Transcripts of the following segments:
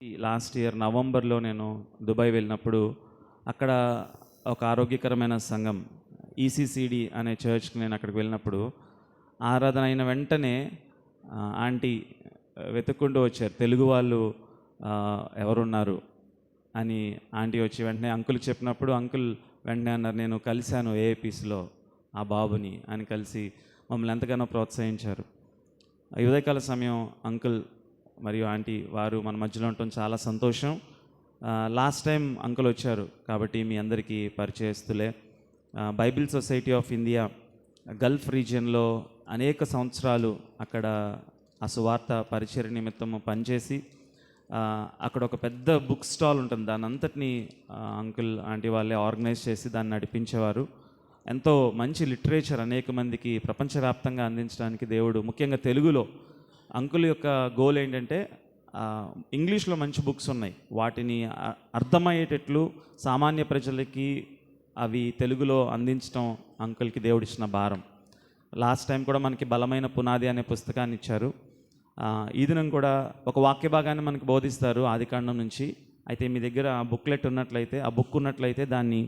ఈ last year నవంబర్లో నేను దుబాయ్ వెళ్ళినప్పుడు అక్కడ ఒక ఆరోగ్యకరమైన సంఘం ఈసీసీడి అనే చర్చ్కి నేను అక్కడికి వెళ్ళినప్పుడు ఆరాధన అయిన వెంటనే ఆంటీ వెతుక్కుంటూ వచ్చారు. తెలుగు వాళ్ళు ఎవరున్నారు అని ఆంటీ వచ్చి వెంటనే అంకుల్ చెప్పినప్పుడు అంకుల్ వెంటనే అన్నారు, నేను కలిశాను ఏఏపీస్లో ఆ బాబుని అని కలిసి మమ్మల్ని ఎంతగానో ప్రోత్సహించారు. ఈ ఉదయకాల సమయం అంకుల్ మరియు ఆంటీ వారు మన మధ్యలో ఉండటం చాలా సంతోషం. లాస్ట్ టైం అంకుల్ వచ్చారు కాబట్టి మీ అందరికీ పరిచయస్తులే. Bible Society of India Gulf రీజియన్లో అనేక సంవత్సరాలు అక్కడ ఆ సువార్త పరిచర్య నిమిత్తం పనిచేసి అక్కడ ఒక పెద్ద బుక్ స్టాల్ ఉంటుంది, దాని అంతటినీ అంకుల్ ఆంటీ వాళ్ళే ఆర్గనైజ్ చేసి దాన్ని నడిపించేవారు. ఎంతో మంచి లిటరేచర్ అనేక మందికి ప్రపంచవ్యాప్తంగా అందించడానికి దేవుడు ముఖ్యంగా తెలుగులో అంకుల్ యొక్క గోల్ ఏంటంటే ఇంగ్లీష్లో మంచి బుక్స్ ఉన్నాయి, వాటిని అర్థమయ్యేటట్లు సామాన్య ప్రజలకి అవి తెలుగులో అందించడం అంకుల్కి దేవుడిచ్చిన భారం. లాస్ట్ టైం కూడా మనకి బలమైన పునాది అనే పుస్తకాన్ని ఇచ్చారు. ఈ దినం కూడా ఒక వాక్య భాగాన్ని మనకు బోధిస్తారు ఆదికాండం నుంచి. అయితే మీ దగ్గర బుక్లెట్ ఉన్నట్లయితే, ఆ బుక్ ఉన్నట్లయితే దాన్ని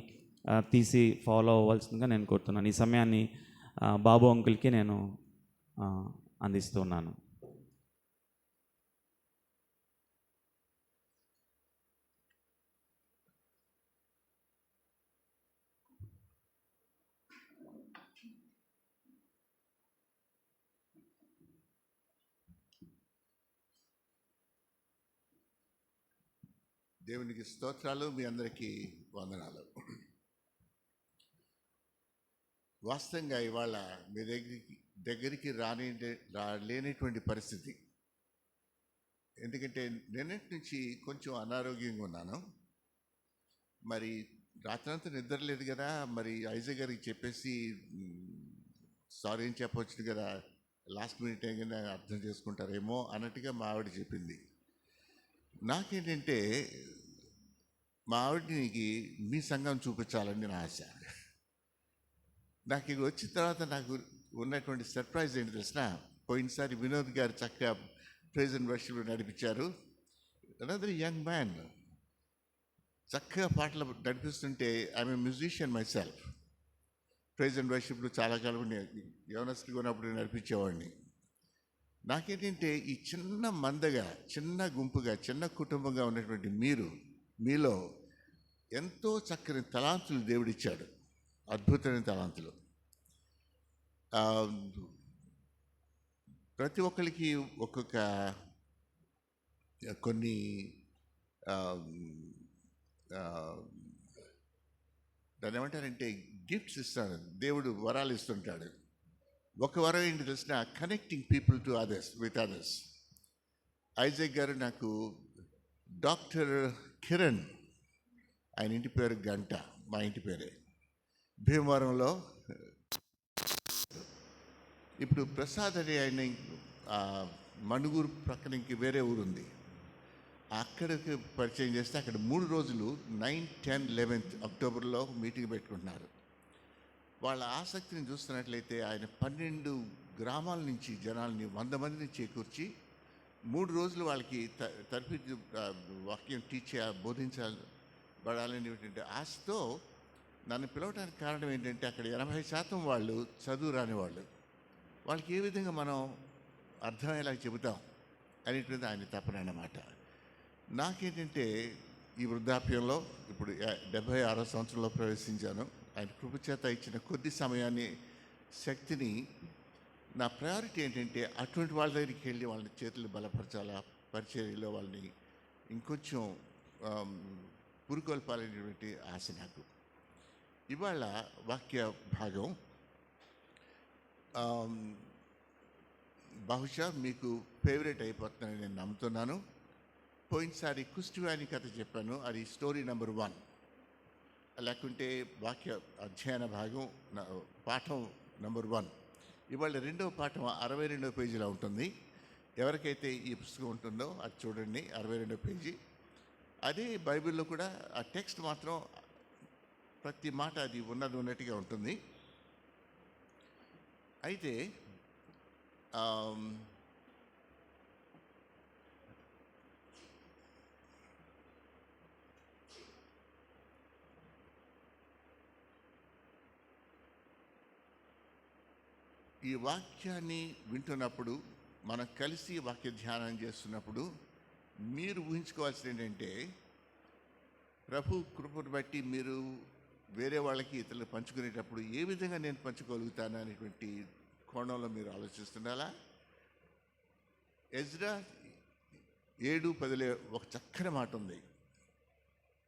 తీసి ఫాలో అవ్వాల్సిందిగా నేను కోరుతున్నాను. ఈ సమయాన్ని బాబు అంకుల్కి నేను అందిస్తున్నాను. దేవునికి స్తోత్రాలు. మీ అందరికీ వందనాలు. వాస్తవంగా ఇవాళ మీ దగ్గరికి రాలేనటువంటి పరిస్థితి. ఎందుకంటే నిన్నటి నుంచి కొంచెం అనారోగ్యంగా ఉన్నాను. మరి రాత్రంతా నిద్ర లేదు కదా, మరి ఐజయ్ గారికి చెప్పేసి సారీ అని చెప్పవచ్చు కదా, లాస్ట్ మినిట్ ఏమైనా అర్థం చేసుకుంటారేమో అన్నట్టుగా మా ఆవిడ చెప్పింది. నాకేంటంటే మా ఆవిడకి మీ సంఘం చూపించాలని నా ఆశ. నాకు ఇక వచ్చిన తర్వాత నాకు ఉన్నటువంటి సర్ప్రైజ్ ఏంటి తెలిసిన, పోయినసారి వినోద్ గారు చక్కగా ప్రైజ్ అండ్ వర్షిప్ నడిపించారు. అనదర్ యంగ్ మ్యాన్ చక్కగా పాటలు నడిపిస్తుంటే I'm a musician myself. Praise and వర్షిప్లు చాలా కాలం యవనస్తుగా ఉన్నప్పుడు నడిపించేవాడిని. నాకేంటంటే ఈ చిన్న మందగా, చిన్న గుంపుగా, చిన్న కుటుంబంగా ఉన్నటువంటి మీలో ఎంతో చక్కని తలాంతులు దేవుడిచ్చాడు, అద్భుతమైన తలాంతులు. ప్రతి ఒక్కరికి ఒక్కొక్క కొన్ని దాన్ని ఏమంటారంటే గిఫ్ట్స్ ఇస్తాడు దేవుడు, వరాలు ఇస్తుంటాడు. ఒక వరం ఏంటి తెలిసిన, connecting people to others with others. Ajay గారు నాకు డాక్టర్ కిరణ్, ఆయన ఇంటి పేరు గంట, మా ఇంటి పేరే, భీమవరంలో. ఇప్పుడు ప్రసాద్ అని ఆయన మణుగూరు ప్రక్కన ఇంక వేరే ఊరు ఉంది, అక్కడికి పరిచయం చేస్తే అక్కడ 3 రోజులు 9, 10, 11 అక్టోబర్లో మీటింగ్ పెట్టుకుంటున్నారు. వాళ్ళ ఆసక్తిని చూస్తున్నట్లయితే ఆయన 12 గ్రామాల నుంచి జనాల్ని 100 మందిని చేకూర్చి 3 రోజులు వాళ్ళకి తరఫీ వాక్యం బోధించబడాలనేటువంటి ఆశతో నన్ను పిలవడానికి కారణం ఏంటంటే అక్కడ 80% వాళ్ళు చదువు రాని వాళ్ళు. వాళ్ళకి ఏ విధంగా మనం అర్థమయ్యేలా చెబుతాం అనేటువంటిది ఆయన తపన అన్నమాట. నాకేంటంటే ఈ వృద్ధాప్యంలో ఇప్పుడు 76వ సంవత్సరంలో ప్రవేశించాను. ఆయన కృపచేత ఇచ్చిన కొద్ది సమయాన్ని, శక్తిని, నా ప్రయారిటీ ఏంటంటే అటువంటి వాళ్ళ దగ్గరికి వెళ్ళి వాళ్ళని చేతులు బలపరచాలా, పరిచర్యలో వాళ్ళని ఇంకొంచెం పురుకొల్పాలనేటువంటి ఆశ నాకు. ఇవాళ వాక్య భాగం బహుశా మీకు ఫేవరెట్ అయిపోతుందని నేను నమ్ముతున్నాను. పోయినసారి కుష్టివాణి కథ చెప్పాను, అది స్టోరీ నెంబర్ 1. లేకుంటే వాక్య అధ్యయన భాగం పాఠం నెంబర్ 1. ఇవాళ 2వ పాఠం 62వ పేజీలో ఉంటుంది. ఎవరికైతే ఈ పుస్తకం ఉంటుందో అది చూడండి, 62వ పేజీ. అదే బైబిల్లో కూడా ఆ టెక్స్ట్ మాత్రం ప్రతి మాట అది ఉన్నట్టుగా ఉంటుంది. అయితే ఈ వాక్యాన్ని వింటున్నప్పుడు, మనం కలిసి వాక్య ధ్యానం చేస్తున్నప్పుడు మీరు ఊహించుకోవాల్సింది ఏంటంటే, ప్రభు కృపను బట్టి మీరు వేరే వాళ్ళకి ఇతరులు పంచుకునేటప్పుడు ఏ విధంగా నేను పంచుకోగలుగుతాను అనేటువంటి కోణంలో మీరు ఆలోచిస్తున్నారా? ఎజ్రా 7:10 ఒక చక్కని మాట ఉంది.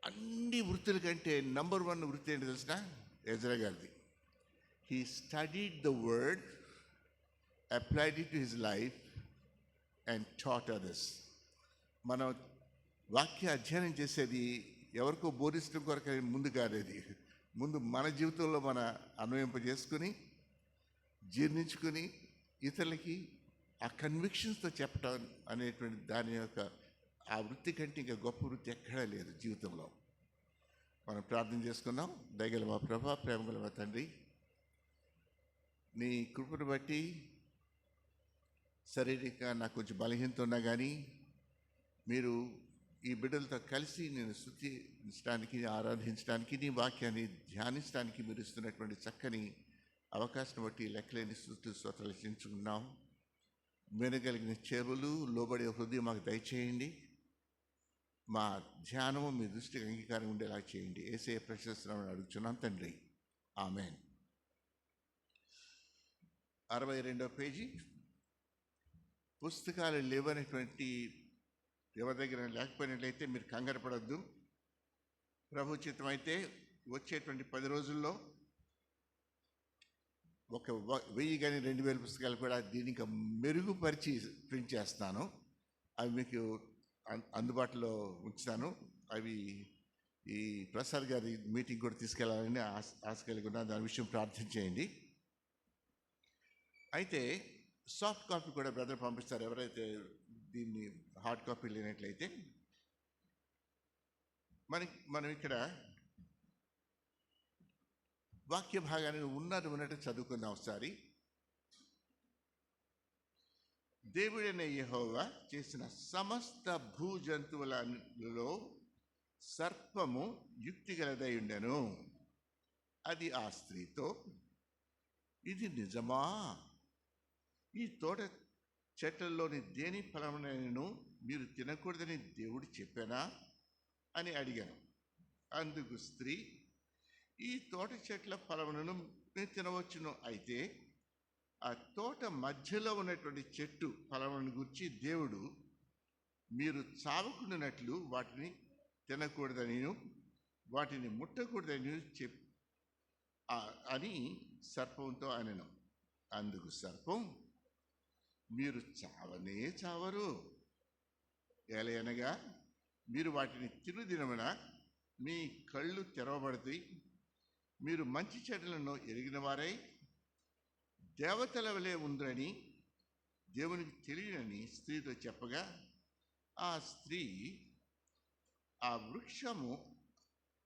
అన్ని వృత్తుల కంటే నంబర్ 1 వృత్తి ఏంటి తెలిసిన? ఎజ్రా గారిది. He studied the word, applied it to his life and taught others. మనం వాక్య అధ్యయనం చేసేది ఎవరికో బోధించడం కొరకు ముందు కాదేది. ముందు మన జీవితంలో మన అన్వయింపజేసుకుని జీర్ణించుకుని ఇతరులకి ఆ కన్విక్షన్స్తో చెప్పటం అనేటువంటి దాని యొక్క ఆ వృత్తి కంటే ఇంకా గొప్ప వృత్తి ఎక్కడా లేదు జీవితంలో. మనం ప్రార్థన చేసుకుందాం. దయగల మా ప్రభా, ప్రేమగల మా తండ్రి, నీ కృపను బట్టి శారీరక నాకు కొంచెం బలహీనత ఉన్నా కానీ మీరు ఈ బిడ్డలతో కలిసి నేను స్తుతించడానికి, ఆరాధించడానికి, నీ వాక్యాన్ని ధ్యానించడానికి మీరు ఇస్తున్నటువంటి చక్కని అవకాశం బట్టి లెక్కలేని స్తోత్రాలు చెల్లించుకున్నాం. వినగలిగిన చెవులు, లోబడే హృదయం మాకు దయచేయండి. మా ధ్యానము మీ దృష్టికి అంగీకారం ఉండేలా చేయండి. యేసయ్య ప్రశస్తనామమున అడుగుచున్నాం తండ్రి, ఆమేన్. 62వ పేజీ. పుస్తకాలు లేవనేటువంటి ఎవరి దగ్గర లేకపోయినట్లయితే మీరు కంగారు పడద్దు. ప్రభు చిత్తం అయితే వచ్చేటువంటి 10 రోజుల్లో ఒక 1000 కానీ 2000 పుస్తకాలు కూడా దీన్ని ఇంకా మెరుగుపరిచి ప్రింట్ చేస్తాను. అవి మీకు అందుబాటులో ఉంచుతాను. అవి ఈ ప్రసాద్ గారి మీటింగ్ కూడా తీసుకెళ్లాలని ఆశ కలిగి ఉన్నా. దాని విషయం ప్రార్థన చేయండి. అయితే సాఫ్ట్ కాపీ కూడా బ్రదర్ పంపిస్తారు. ఎవరైతే దీన్ని హార్డ్ కాపీ లేనట్లయితే మనం ఇక్కడ వాక్య భాగాన్ని ఉన్నట్టు చదువుకుందాం ఒకసారి. దేవుడైన యెహోవా చేసిన సమస్త భూజంతువులలో సర్పము యుక్తిగలదై ఉండెను. అది ఆ స్త్రీతో, ఇది నిజమా? ఈ తోట చెట్లలోని దేని ఫలమునైనను మీరు తినకూడదని దేవుడు చెప్పానా అని అడిగాను. అందుకు స్త్రీ, ఈ తోట చెట్ల ఫలములను నేను తినవచ్చును. అయితే ఆ తోట మధ్యలో ఉన్నటువంటి చెట్టు ఫలములను గురించి దేవుడు మీరు చావకుండానట్లు వాటిని తినకూడదని, వాటిని ముట్టకూడదని అని సర్పంతో అనెను. అందుకు సర్పం, మీరు చావనే చావరు. ఏలయనగా మీరు వాటిని తినుదినమున మీ కళ్ళు తెరవబడతాయి, మీరు మంచి చెడ్డలను ఎరిగిన వారై దేవతల వలె ఉందని దేవునికి తెలియనని స్త్రీతో చెప్పగా, ఆ స్త్రీ, ఆ వృక్షము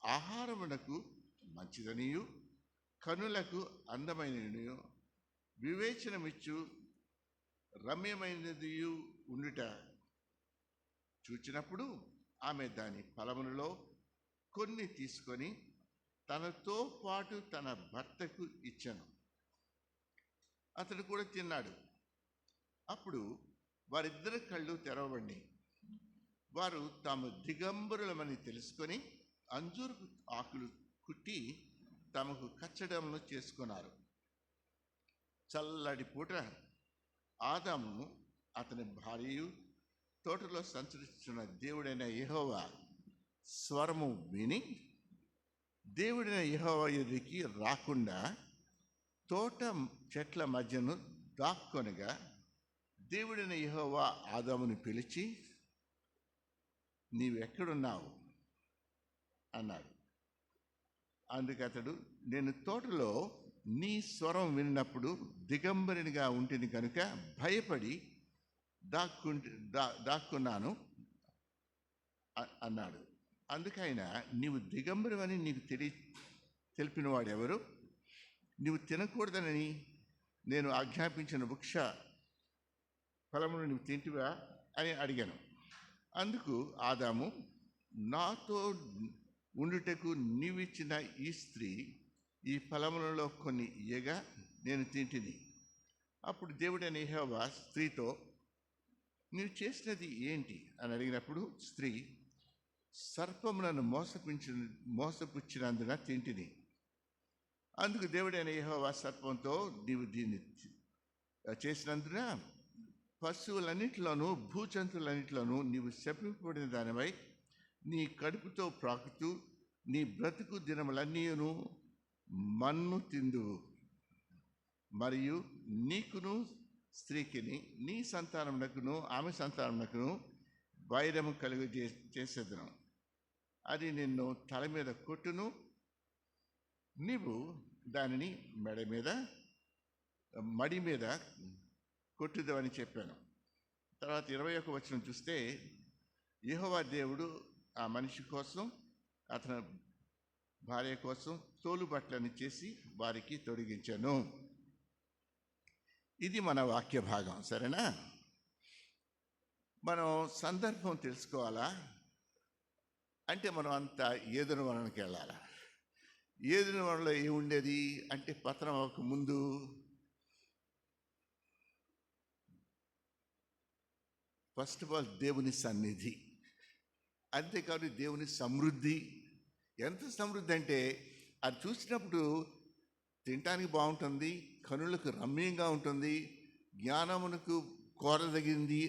ఆహారమునకు మంచిదనియు కనులకు అందమైననియు వివేచనమిచ్చు రమ్యమైనది ఉండుట చూచినప్పుడు ఆమె దాని ఫలములలో కొన్ని తీసుకొని తనతో పాటు తన భర్తకు ఇచ్చెను. అతడు కూడా తిన్నాడు. అప్పుడు వారిద్దరి కళ్ళు తెరవబడి వారు తాము దిగంబరులమని తెలుసుకొని అంజూరపు ఆకులు కుట్టి తమకు కచ్చడములు చేసుకున్నారు. చల్లటి పూట ఆదాము అతని భార్యయు తోటలో సంచరిస్తున్న దేవుడైన యెహోవా స్వరము విని దేవుడైన యెహోవా ఎదురికి రాకుండా తోట చెట్ల మధ్యను దాక్కొనగా, దేవుడైన యెహోవా ఆదాముని పిలిచి, నీవెక్కడున్నావు అన్నాడు. అందుకు అతడు, నేను తోటలో నీ స్వరం విన్నప్పుడు దిగంబరినిగా ఉంటుంది కనుక భయపడి దాక్కున్నాను అన్నాడు. అందుకైనా, నీవు దిగంబరివని నీకు తెలిపినవాడు ఎవరు? నీవు తినకూడదని నేను ఆజ్ఞాపించిన వృక్ష ఫలమును నువ్వు తింటివా అని అడిగాను. అందుకు ఆదాము, నాతో ఉండుటకు నీవిచ్చిన ఈ స్త్రీ ఈ ఫలములలో కొన్ని ఇయ్యగా నేను తింటిని. అప్పుడు దేవుడైన యెహోవా స్త్రీతో, నీవు చేసినది ఏంటి అని అడిగినప్పుడు స్త్రీ, సర్పము నన్ను మోసపుచ్చినందున తింటిని. అందుకు దేవుడైన యెహోవా సర్పంతో, నీవు దీన్ని చేసినందున పశువులన్నింటిలోనూ భూజంతువులన్నింటిలోనూ నీవు శపింపబడిన దానివై నీ కడుపుతో ప్రాకుతూ నీ బ్రతుకు దినములన్నీను మన్ను తిందువు. మరియు నీకును స్త్రీకిని నీ సంతానమునకును ఆమె సంతానమునకును వైరము కలుగు చేసేదను. అది నిన్ను తల మీద కొట్టును, నీవు దానిని మడి మీద కొట్టుదవని చెప్పాను. తర్వాత 21వ వచనం చూస్తే, యెహోవా దేవుడు ఆ మనిషి కోసం, అతని భార్య కోసం తోలు బట్టలను చేసి వారికి తొడిగించాను. ఇది మన వాక్య భాగం. సరేనా? మనం సందర్భం తెలుసుకోవాలా అంటే మనం అంతా ఏదెను వనానికి వెళ్ళాలా. ఏదెను వనంలో ఏముండేది అంటే పతనం అవ్వక ముందు ఫస్ట్ ఆఫ్ ఆల్ దేవుని సన్నిధి, అంతేకాదు దేవుని సమృద్ధి. ఎంత సమృద్ధి అంటే అది చూసినప్పుడు తినటానికి బాగుంటుంది, కనులకు రమ్యంగా ఉంటుంది, జ్ఞానమునకు కోరదగింది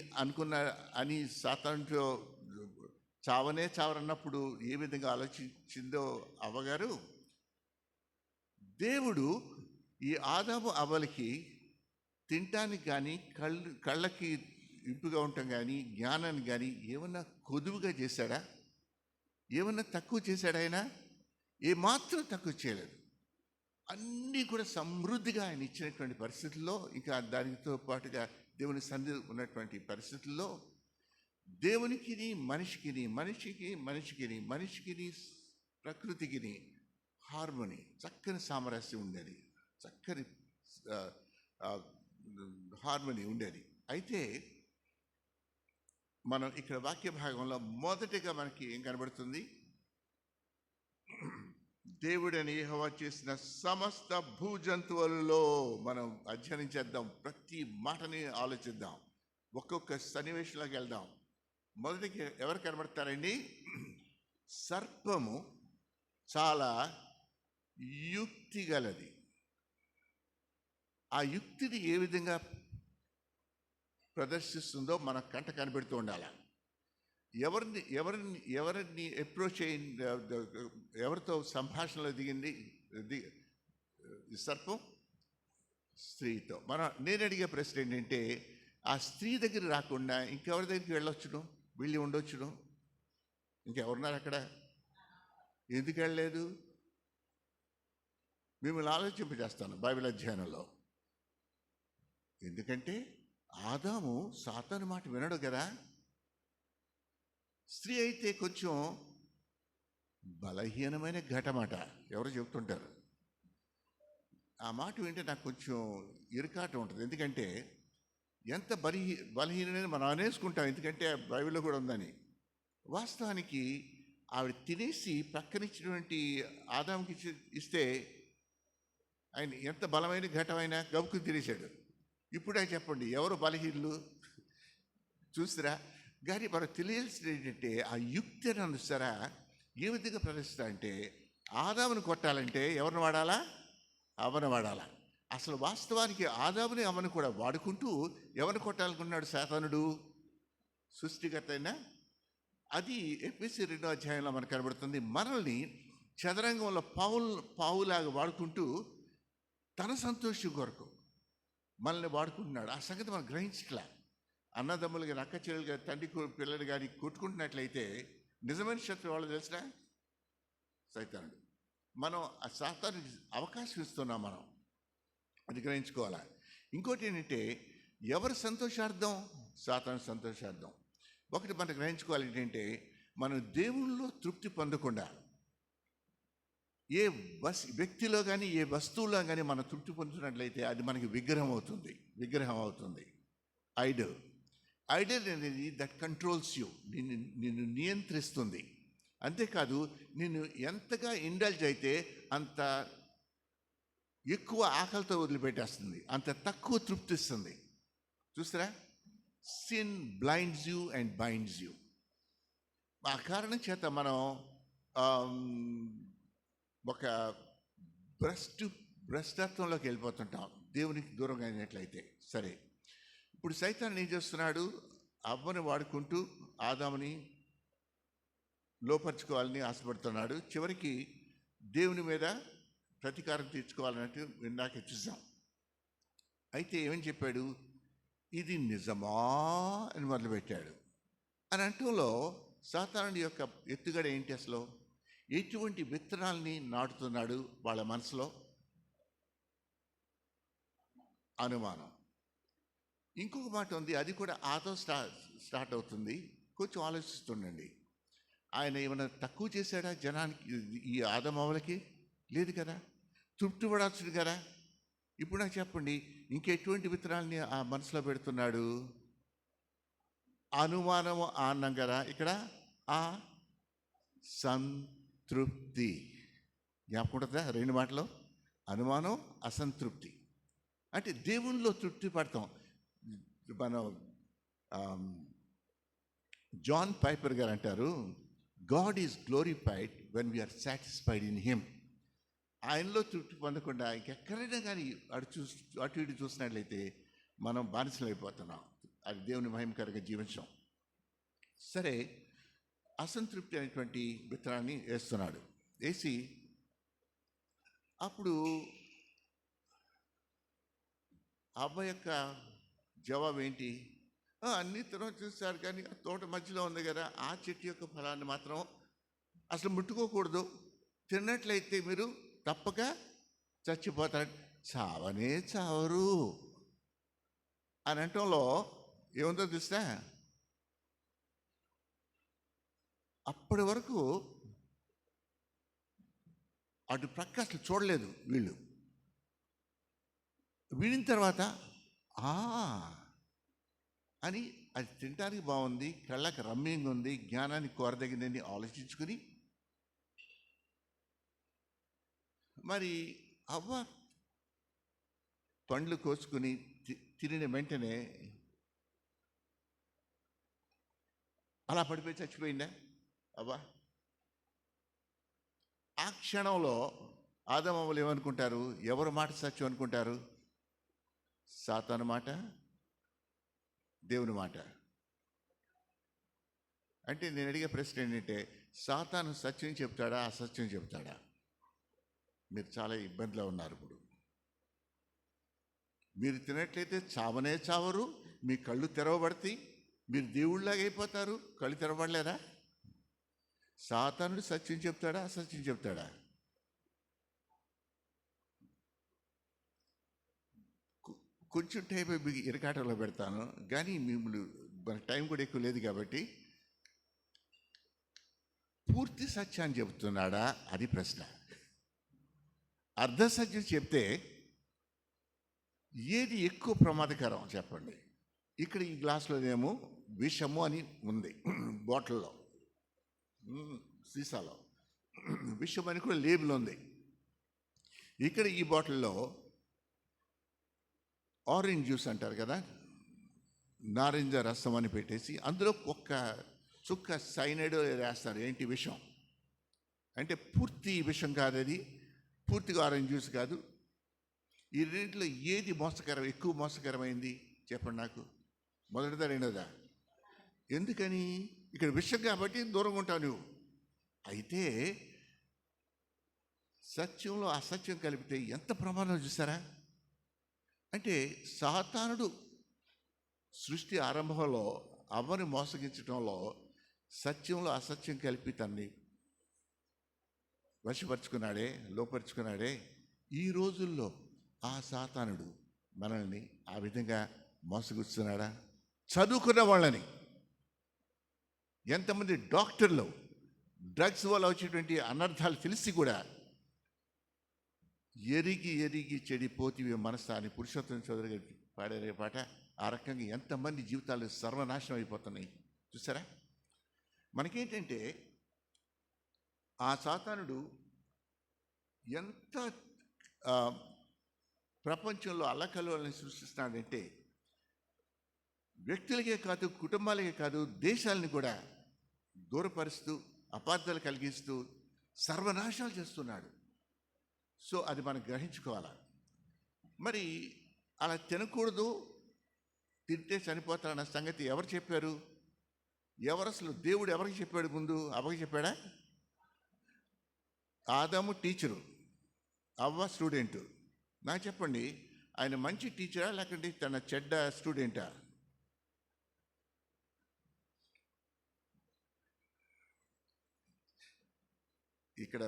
అని సాతానుతో చావరన్నప్పుడు ఏ విధంగా ఆలోచించిందో అవ్వగారు, దేవుడు ఈ ఆదాము అవ్వలకి తినటానికి కానీ కళ్ళకి ఇంపుగా ఉండటం కానీ జ్ఞానాన్ని కానీ ఏమన్నా కొదువుగా చేశాడా? ఏమన్నా తక్కువ చేశాడా? ఆయన ఏమాత్రం తక్కువ చేయలేదు. అన్నీ కూడా సమృద్ధిగా ఆయన ఇచ్చినటువంటి పరిస్థితుల్లో, ఇంకా దానితో పాటుగా దేవుని సన్నిధి ఉన్నటువంటి పరిస్థితుల్లో దేవునికిని మనిషికిని ప్రకృతికిని హార్మోని, చక్కని సామరస్యం ఉండేది, చక్కని హార్మోని ఉండేది. అయితే మనం ఇక్కడ వాక్య భాగంలో మొదటిగా మనకి ఏం కనబడుతుంది? దేవుడని యెహోవా చేసిన సమస్త భూజంతువులలో మనం అధ్యయనం చేద్దాం. ప్రతి మాటని ఆలోచిద్దాం, ఒక్కొక్క సన్నివేశంలోకి వెళ్దాం. మొదటికి ఎవరు కనబడతారండి? సర్పము చాలా యుక్తి గలది. ఆ యుక్తిని ఏ విధంగా ప్రదర్శిస్తుందో మన కంట కనిపెడుతూ ఉండాలి. ఎవరిని అప్రోచ్ అయింది, ఎవరితో సంభాషణలో దిగింది సర్పం? స్త్రీతో. నేను అడిగే ప్రశ్న ఏంటంటే, ఆ స్త్రీ దగ్గర రాకుండా ఇంకెవరి దగ్గరికి వెళ్ళి ఉండొచ్చును? ఇంకెవరున్నారు అక్కడ? ఎందుకు వెళ్ళలేదు? మిమ్మల్ని ఆలోచింపజేస్తాను బైబిల్ అధ్యయనంలో. ఎందుకంటే ఆదాము సాతాను మాట వినడు కదా. స్త్రీ అయితే కొంచెం బలహీనమైన ఘటమాట, ఎవరు చెబుతుంటారు. ఆ మాట వింటే నాకు కొంచెం ఇరుకాట ఉంటుంది. ఎందుకంటే ఎంత బలహీనమైన మనం అనేసుకుంటాం, ఎందుకంటే బైబిల్లో కూడా ఉందని. వాస్తవానికి ఆవిడ తినేసి పక్కనిచ్చినటువంటి ఆదాముకి ఇస్తే ఆయన ఎంత బలమైన ఘటమైనా గబుకుని తినేశాడు. ఇప్పుడే చెప్పండి, ఎవరు బలహీనులు చూసిరా? కానీ మనకు తెలియాల్సింది ఏంటంటే, ఆ యుక్తి అని అనుసారా ఏ విధంగా ప్రదర్శిస్తా అంటే, ఆదాముని కొట్టాలంటే ఎవరిని వాడాలా? అవ్వను వాడాలా. అసలు వాస్తవానికి ఆదాముని అవ్వను కూడా వాడుకుంటూ ఎవరిని కొట్టాలనుకున్నాడు సాతానుడు? సృష్టికర్త అయినా. అది ఎఫెసీ 2వ అధ్యాయంలో మనకు కనబడుతుంది. మనల్ని చదరంగంలో పావులాగా వాడుకుంటూ తన సంతోషం కొరకు మనల్ని వాడుకుంటున్నాడు. ఆ సంగతి మనం గ్రహించట్లే. అన్నదమ్ములు కానీ అక్క చెల్లెలు కానీ తండ్రి పిల్లలు కానీ కొట్టుకుంటున్నట్లయితే నిజమైన శత్రువు వాళ్ళు తెలిసినా సైతానుడు. మనం ఆ సాతానుడికి అవకాశం ఇస్తున్నాం, మనం అది గ్రహించుకోవాలి. ఇంకోటి ఏంటంటే, ఎవరి సంతోషార్థం? సాతాను సంతోషార్థం. ఒకటి మనం గ్రహించుకోవాలి ఏంటంటే, మనం దేవుళ్ళలో తృప్తి పొందకుండా ఏ వ్యక్తిలో కానీ ఏ వస్తువులో కానీ మనం తృప్తి పొందుతున్నట్లయితే అది మనకి విగ్రహం అవుతుంది. ఐడల్ అనేది దట్ కంట్రోల్స్ యూ, నిన్ను నియంత్రిస్తుంది. అంతేకాదు నిన్ను ఎంతగా ఇండల్జ్ అయితే అంత ఎక్కువ ఆకలితో వదిలిపెట్టేస్తుంది, అంత తక్కువ తృప్తి ఇస్తుంది. చూస్తారా? Sin blinds you and binds you. ఆ కారణం చేత మనం ఒక భ్రష్టత్వంలోకి వెళ్ళిపోతుంటాం దేవునికి దూరంగా అయినట్లయితే. సరే, ఇప్పుడు సైతాన్ ఏం చేస్తున్నాడు? అవ్వని వాడుకుంటూ ఆదాముని లోపరుచుకోవాలని ఆశపడుతున్నాడు. చివరికి దేవుని మీద ప్రతీకారం తీర్చుకోవాలన్నట్టు ఇందాక చూసాం. అయితే ఏమని చెప్పాడు? ఇది నిజమా అని మొదలుపెట్టాడు. అని అంటంలో సాతానుడి యొక్క ఎత్తుగడ ఏంటి? అసలు ఎటువంటి విత్తనాల్ని నాటుతున్నాడు వాళ్ళ మనసులో? అనుమానం. ఇంకొక మాట ఉంది, అది కూడా ఆతో స్టార్ట్ అవుతుంది. కొంచెం ఆలోచిస్తుండండి. ఆయన ఏమైనా తక్కువ చేశాడా జనానికి, ఈ ఆదమవలకి? లేదు కదా, తృప్తి పడాల్సింది కదా. ఇప్పుడు నాకు చెప్పండి, ఇంకెటువంటి విత్తనాలని ఆ మనసులో పెడుతున్నాడు? అనుమానము అన్నాం కదా ఇక్కడ. ఆ సంతృప్తి జ్ఞాపకం ఉంటుందా? రెండు మాటలు, అనుమానం, అసంతృప్తి. అంటే దేవునిలో తృప్తి పడతాం. మనం జాన్ పైపర్ గారు అంటారు, God is glorified when we are satisfied in him. ఆయనలో తృప్తి పొందకుండా ఇంకెక్కడైనా కానీ అటు ఇటు చూసినట్లయితే మనం బానిసలు అయిపోతున్నాం. అది దేవుని మహిమకరంగా జీవించాం. సరే, అసంతృప్తి అనేటువంటి విత్తనాన్ని వేస్తున్నాడు. వేసి అప్పుడు అవ్వ యొక్క జవాబు ఏంటి? అన్ని తినం చూస్తారు కానీ ఆ తోట మధ్యలో ఉంది కదా, ఆ చెట్టు యొక్క ఫలాన్ని మాత్రం అసలు ముట్టుకోకూడదు, తిన్నట్లయితే మీరు తప్పక చచ్చిపోతారు. చావనే చావరు అని అంటంలో ఏముందో చూస్తా. అప్పటి వరకు అటు ప్రక్క అసలు చూడలేదు వీళ్ళు. వినిన తర్వాత అని అది తినడానికి బాగుంది, కళ్ళకి రమ్యంగా ఉంది, జ్ఞానాన్ని కోరదగినని ఆలోచించుకుని మరి అవ్వ పండ్లు కోసుకుని తినిన వెంటనే అలా పడిపోయి చచ్చిపోయిందా అవ్వ? ఆ క్షణంలో ఆదమవ్వలు ఏమనుకుంటారు? ఎవరు మాట సత్యం అనుకుంటారు? సాతాను మాట, దేవుని మాట. అంటే నేను అడిగే ప్రశ్న ఏంటంటే, సాతాను సత్యం చెప్తాడా, అసత్యం చెప్తాడా? మీరు చాలా ఇబ్బందిలో ఉన్నారు. ఇప్పుడు మీరు తినట్లయితే చావనే చావరు, మీ కళ్ళు తెరవబడతాయి, మీరు దేవుళ్ళలాగా అయిపోతారు. కళ్ళు తెరవబడలేదా? సాతానుడు సత్యం చెప్తాడా, అసత్యం చెప్తాడా? కొంచెం టైం ఇరకాటంలో పెడతాను, కానీ మిమ్మల్ని మన టైం కూడా ఎక్కువ లేదు కాబట్టి పూర్తి సత్యాన్ని చెబుతున్నాడా అది ప్రశ్న. అర్ధ సత్యం చెప్తే ఏది ఎక్కువ ప్రమాదకరం చెప్పండి? ఇక్కడ ఈ గ్లాసులోనేమో విషము అని ఉంది, బాటిల్లో, సీసాలో విషం అని కూడా లేబుల్ ఉంది. ఇక్కడ ఈ బాటిల్లో ఆరెంజ్ జ్యూస్ అంటారు కదా, నారింజ రసం అని పెట్టేసి అందులో ఒక్క చుక్క సైనైడ్ వేస్తారు. ఏంటి? విషం. అంటే పూర్తి విషం కాదు అది, పూర్తిగా ఆరెంజ్ జ్యూస్ కాదు. ఈ రెండింటిలో ఏది ఎక్కువ మోసకరమైంది చెప్పండి నాకు? మొదటిదా, రెండోదా? ఎందుకని? ఇక్కడ విషం కాబట్టి దూరంగా ఉంటావు నువ్వు. అయితే సత్యంలో అసత్యం కలిపితే ఎంత ప్రమాదం చూసారా? అంటే సాతానుడు సృష్టి ఆరంభంలో అవ్వని మోసగించడంలో సత్యంలో అసత్యం కలిపి తన్ని వశపరుచుకున్నాడే, లోపరుచుకున్నాడే. ఈ రోజుల్లో ఆ సాతానుడు మనల్ని ఆ విధంగా మోసగుస్తున్నాడా? చదువుకున్న వాళ్ళని, ఎంతమంది డాక్టర్లు డ్రగ్స్ వల్ల వచ్చేటువంటి అనర్థాలు తెలిసి కూడా ఎరిగి ఎరిగి చెడిపోతివి మనసు అని పురుషోత్తమ చౌదరి గారి పాడే పాట. ఆ రకంగా ఎంతమంది జీవితాలు సర్వనాశనం అయిపోతున్నాయి చూసారా? మనకేంటంటే ఆ సాతానుడు ఎంత ప్రపంచంలో అల్లకల్లోలని సృష్టిస్తున్నాడంటే వ్యక్తులకే కాదు, కుటుంబాలకే కాదు, దేశాలని కూడా దూరపరుస్తూ, అపార్థాలు కలిగిస్తూ సర్వనాశాలు చేస్తున్నాడు. సో అది మనం గ్రహించుకోవాలి. మరి అలా తినకూడదు, తింటే చనిపోతారన్న సంగతి ఎవరు చెప్పారు? ఎవరు అసలు? దేవుడు ఎవరికి చెప్పాడు? ముందు అవ్వకి చెప్పాడా? ఆదాము టీచరు, అవ్వ స్టూడెంటు. నాకు చెప్పండి, ఆయన మంచి టీచరా లేకుంటే తన చెడ్డ స్టూడెంటా? ఇక్కడ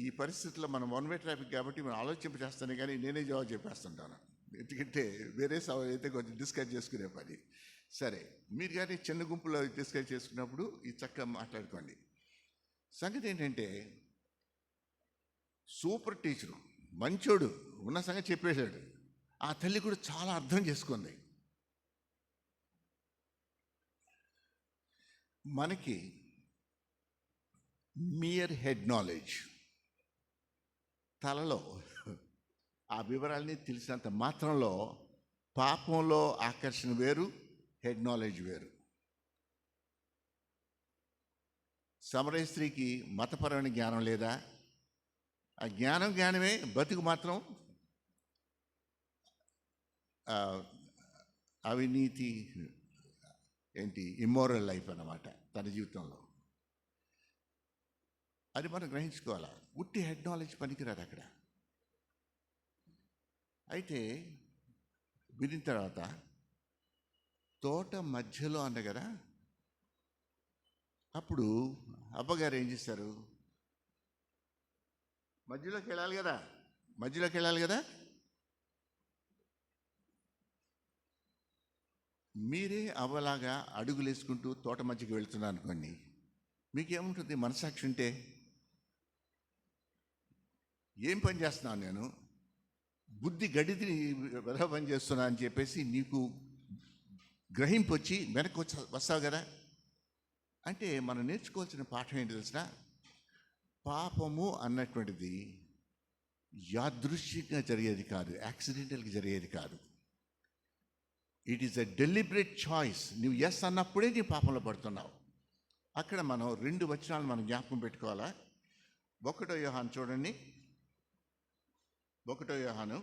ఈ పరిస్థితుల్లో మనం వన్ వే ట్రాఫిక్ కాబట్టి మనం ఆలోచింపజేస్తానే కానీ నేనే జవాబు చెప్పేస్తుంటాను. ఎందుకంటే వేరే సవాల్ అయితే కొంచెం డిస్కస్ చేసుకునే పని. సరే, మీరు కానీ చిన్న గుంపులో డిస్కస్ చేసుకున్నప్పుడు ఈ చక్కగా మాట్లాడుకోండి. సంగతి ఏంటంటే, సూపర్ టీచరు, మంచోడు, ఉన్న సంగతి చెప్పేశాడు. ఆ తల్లి కూడా చాలా అర్థం చేసుకుంది. మనకి మియర్ హెడ్ నాలెడ్జ్, తలలో ఆ వివరాలని తెలిసినంత మాత్రంలో పాపంలో ఆకర్షణ వేరు, హెడ్ నాలెడ్జ్ వేరు. సమరయ స్త్రీకి మతపరమైన జ్ఞానం లేదా? ఆ జ్ఞానమే, బతుకు మాత్రం అవినీతి, ఇమ్మోరల్ లైఫ్ అన్నమాట తన జీవితంలో. అది మనం గ్రహించుకోవాలా. ఉట్టి హెడ్ నాలెడ్జ్ పనికిరాదు అక్కడ. అయితే వినిన తర్వాత తోట మధ్యలో అన్న కదా, అప్పుడు అబ్బగారు ఏం చేశారు? మధ్యలోకి వెళ్ళాలి కదా. మీరే అవ్వలాగా అడుగులు వేసుకుంటూ తోట మధ్యకి వెళ్తున్నారు అనుకోండి, మీకేముంటుంది? మనసాక్షి ఉంటే ఏం పని చేస్తున్నాను నేను, బుద్ధి గడిది వెధవ పని చేస్తున్నా అని చెప్పేసి నీకు గ్రహింపు వచ్చి వెనక్కి వస్తావు కదా. అంటే మనం నేర్చుకోవాల్సిన పాఠం ఏంటి తెలిసిన? పాపము అన్నటువంటిది యాదృశ్చికంగా జరిగేది కాదు, యాక్సిడెంటల్గా జరిగేది కాదు. It is a deliberate choice. నువ్వు ఎస్ అన్నప్పుడే నీ పాపంలో పడుతున్నావు. అక్కడ మనం 2 వచనాలు మనం జ్ఞాపకం పెట్టుకోవాలా. 1 యోహాను చూడండి, 1 యోహాను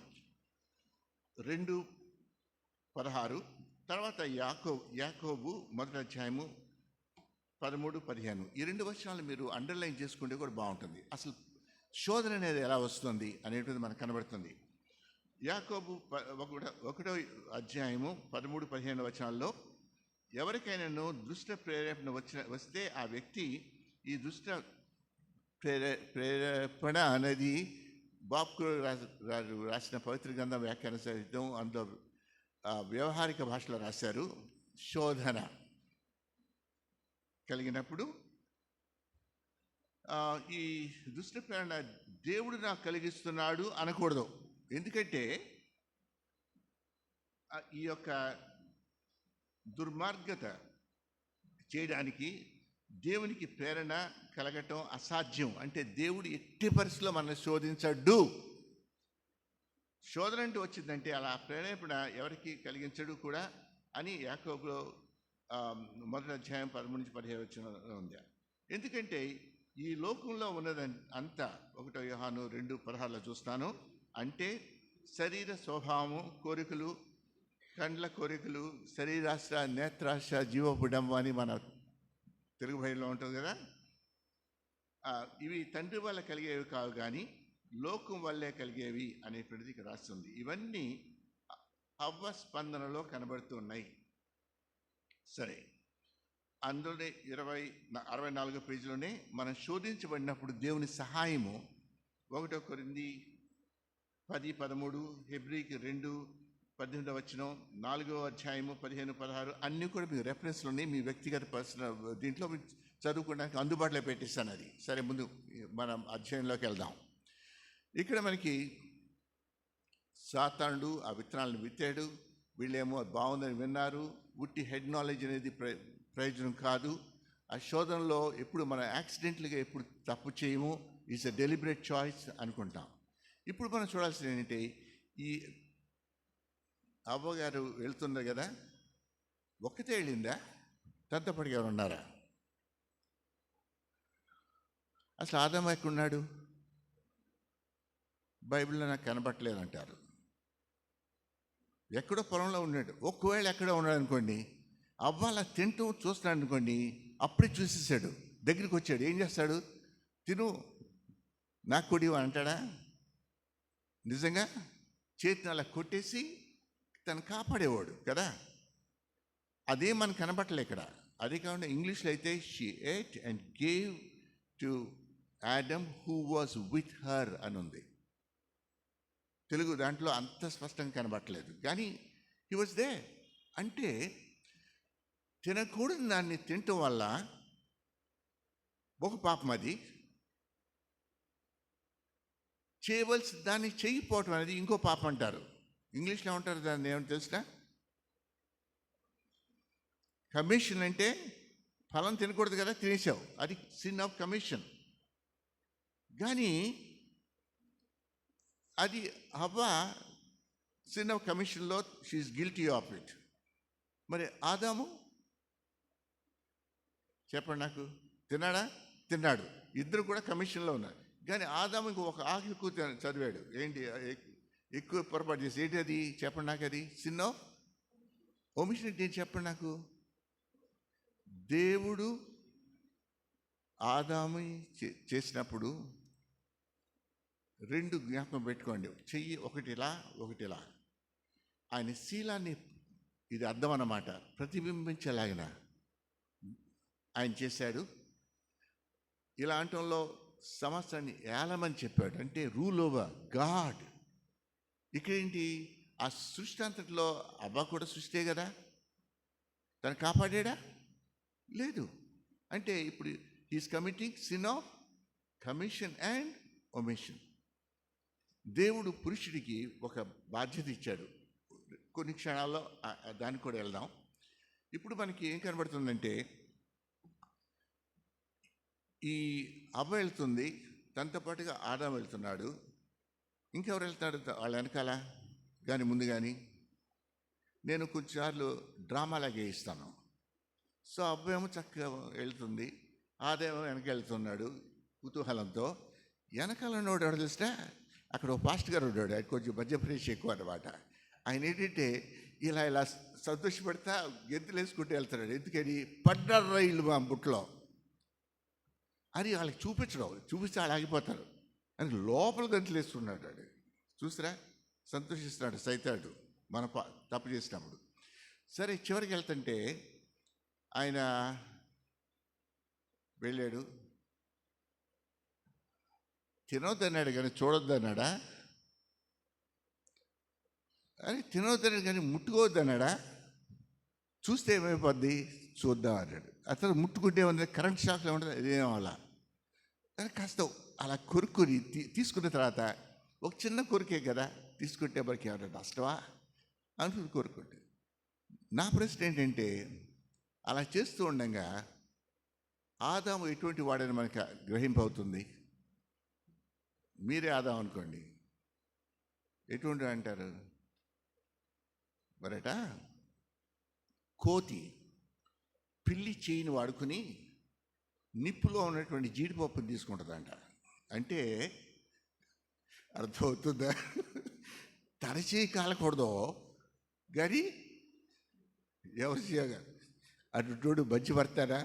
2:16, తర్వాత యాకోబు 1వ అధ్యాయము 13-15. ఈ 2 వచనాలు మీరు అండర్లైన్ చేసుకుంటే కూడా బాగుంటుంది. అసలు శోధన అనేది ఎలా వస్తుంది అనేటువంటిది మనకు కనబడుతుంది. యాకోబు 1వ అధ్యాయము 13-15 వచనాల్లో, ఎవరికైనాను దుష్ట ప్రేరేపణ వస్తే ఆ వ్యక్తి ఈ దుష్ట ప్రేరేపణ అనేది బాబ్కు రాసిన పవిత్ర గ్రంథం వ్యాఖ్యాన సహితం అందులో వ్యవహారిక భాషలో రాశారు. శోధన కలిగినప్పుడు ఈ దుష్ట ప్రేరణ దేవుడు నాకు కలిగిస్తున్నాడు అనకూడదు. ఎందుకంటే ఈ యొక్క దుర్మార్గత చేయడానికి దేవునికి ప్రేరణ కలగటం అసాధ్యం. అంటే దేవుడు ఎట్టి పరిస్థితుల్లో మనల్ని శోధించడు. శోధన అంటూ వచ్చిందంటే అలా ప్రేరేపణ ఎవరికి కలిగించడు కూడా అని యాకోబులో 1వ అధ్యాయం 13-17 ఉంది. ఎందుకంటే ఈ లోకంలో ఉన్నది అంతా 1 యోహాను 2:16 చూస్తాను. అంటే శరీర స్వభావము, కోరికలు, కండ్ల కోరికలు, శరీరాశ, నేత్రాశ, జీవపుడంబం అని మన తెలుగు భాషలో ఉంటుంది కదా. ఇవి తండ్రి వల్ల కలిగేవి కావు కానీ లోకం వల్లే కలిగేవి అనేటువంటిది ఇక్కడ రాస్తుంది. ఇవన్నీ అవ్వ స్పందనలో కనబడుతున్నాయి. సరే, అందులోనే 64 పేజీలోనే మనం శోధించబడినప్పుడు దేవుని సహాయము 1 కొరింథీ 10-13, హెబ్రీకి 2:18 వచనం, 4వ అధ్యాయము 15-16 అన్నీ కూడా మీ రెఫరెన్స్లోనే మీ వ్యక్తిగత పర్సనల్ దీంట్లో మీరు చదువుకోవడానికి అందుబాటులో పెట్టిస్తాను. అది సరే, ముందు మనం అధ్యాయంలోకి వెళ్దాం. ఇక్కడ మనకి సాతానుడు ఆ విత్తనాలను విత్తాడు. వీళ్ళేమో బాగుందని విన్నారు. ఉట్టి హెడ్ నాలెడ్జ్ అనేది ప్రయోజనం కాదు. ఆ శోధనలో ఎప్పుడు మనం యాక్సిడెంట్లుగా ఎప్పుడు తప్పు చేయము. ఇట్స్ ఎ డెలిబరేట్ చాయిస్ అనుకుంటాం. ఇప్పుడు మనం చూడాల్సింది ఏంటంటే, ఈ అవ్వగారు వెళ్తున్నారు కదా, ఒక్కతే వెళ్ళిందా? తద్దపడిగా ఉన్నారా? అసలు ఆదాము ఎక్కడున్నాడు? బైబిల్లో నాకు కనబట్టలేదంటారు. ఎక్కడో పొలంలో ఉన్నాడు. ఒకవేళ ఎక్కడో ఉన్నాడు అనుకోండి, అవ్వ అలా తింటూ చూస్తున్నాడు అనుకోండి, అప్పుడే చూసేసాడు, దగ్గరికి వచ్చాడు. ఏం చేస్తాడు? తిను, నాకు కొడివా అంటాడా? నిజంగా చేతిని అలా కొట్టేసి తను కాపాడేవాడు కదా. అదే మనకు కనబట్టలే ఇక్కడ. అదే కాకుండా ఇంగ్లీష్లో అయితే she at and gave to Adam who was with her అని ఉంది. తెలుగు దాంట్లో అంత స్పష్టంగా కనబట్టలేదు, కానీ హీ వాజ్ దే. అంటే తినకూడదు దాన్ని తినటం వల్ల ఒక పాపం, అది చేయవలసి దాన్ని చేయకపోవటం అనేది ఇంకో పాపం అంటారు. ఇంగ్లీష్లో ఏమంటారు దాన్ని? ఏమంటే తెలిసిన? కమిషన్. అంటే ఫలం తినకూడదు కదా, తినేసావు, అది సిన్ ఆఫ్ కమిషన్. కానీ అది అవ్వ సిన్ ఆఫ్ కమిషన్లో షీఈస్ గిల్టీ ఆఫ్ ఇట్. మరి ఆదాము చెప్పండి నాకు, తిన్నాడా? తిన్నాడు. ఇద్దరు కూడా కమిషన్లో ఉన్నారు. కానీ ఆదాము ఒక ఆఖరి కూర్చొని చదివాడు. ఏంటి ఎక్కువ పొరపాటు చేసి? ఏంటి అది? చెప్పండి నాకు. అది సిన్ ఆఫ్ ఒమిషన్ ఏంటి చెప్పండి నాకు. దేవుడు ఆదాము చేసినప్పుడు రెండు జ్ఞాపకం పెట్టుకోండి. చెయ్యి ఒకటిలా ఒకటిలా. ఆయన శీలాన్ని, ఇది అర్థం అన్నమాట, ప్రతిబింబించేలాగిన ఆయన చేశాడు. ఇలా అంటంలో సమస్తాన్ని ఏలమని చెప్పాడు, అంటే రూల్ ఓవర్ గాడ్. ఇక్కడేంటి? ఆ సృష్టి అంతట్లో అవ్వ కూడా సృష్టే కదా, తను కాపాడా? లేదు. అంటే ఇప్పుడు he's committing sin of commission and omission. దేవుడు పురుషుడికి ఒక బాధ్యత ఇచ్చాడు. కొన్ని క్షణాల్లో దానికి కూడా వెళ్దాం. ఇప్పుడు మనకి ఏం కనబడుతుందంటే, ఈ అవ్వ వెళ్తుంది, తనతో పాటుగా ఆదాము వెళ్తున్నాడు. ఇంకెవరు వెళ్తాడు వాళ్ళ వెనకాల? కానీ ముందు కానీ నేను కొన్నిసార్లు డ్రామాలాగే ఇస్తాను. సో అవ్వ ఏమో చక్కగా వెళ్తుంది, ఆదాము వెనక వెళ్తున్నాడు కుతూహలంతో. వెనకాల ఉన్నవాడు ఎవరు తెలుసా? అక్కడ ఒక పాస్ట్ గారు ఉన్నాడు, ఆయన కొంచెం మధ్యప్రదేశ్ ఎక్కువ అనమాట. ఆయన ఏంటంటే ఇలా ఇలా సంతోషపడతా గెంతులు వేసుకుంటూ వెళ్తున్నాడు. ఎందుకని? పడ్డారు రైళ్ళు మా బుట్లో అది వాళ్ళకి చూపిస్తే వాళ్ళు ఆగిపోతారు అని లోపల గంతులు వేస్తున్నాడు. వాడు చూసిరా, సంతోషిస్తున్నాడు సైతాడు మన తప్పు చేసినప్పుడు. సరే, చివరికి వెళ్తుంటే ఆయన వెళ్ళాడు. తినొద్దన్నాడు కానీ చూడొద్దన్నాడా? అని తినొద్దన్నాడు కానీ ముట్టుకోవద్దన్నాడా? చూస్తే ఏమైపోద్ది చూద్దాం అన్నాడు. అతను ముట్టుకుంటే ఏమన్నా కరెంట్ షాక్లో ఉంటుంది, ఇదేం అలా. కానీ కాస్త అలా కొరుక్కుని తీసుకున్న తర్వాత, ఒక చిన్న కొరికే కదా తీసుకుంటే మనకి ఏమన్నా నష్టమా అనుకుని కోరుకుంటే. నా ప్రశ్న ఏంటంటే, అలా చేస్తూ ఉండగా ఆదాము ఎటువంటి వాడని మనకి గ్రహింపవుతుంది. మీరే ఆదాం అనుకోండి, ఎటువంటి అంటారు? మరట కోతి పిల్లి చేయిని వాడుకుని నిప్పులో ఉన్నటువంటి జీడిపప్పుని తీసుకుంటుందంట. అంటే అర్థమవుతుందా? తన చేయి కాలకూడదు కానీ ఎవరు చేయగా అటు మంచి పడతారా?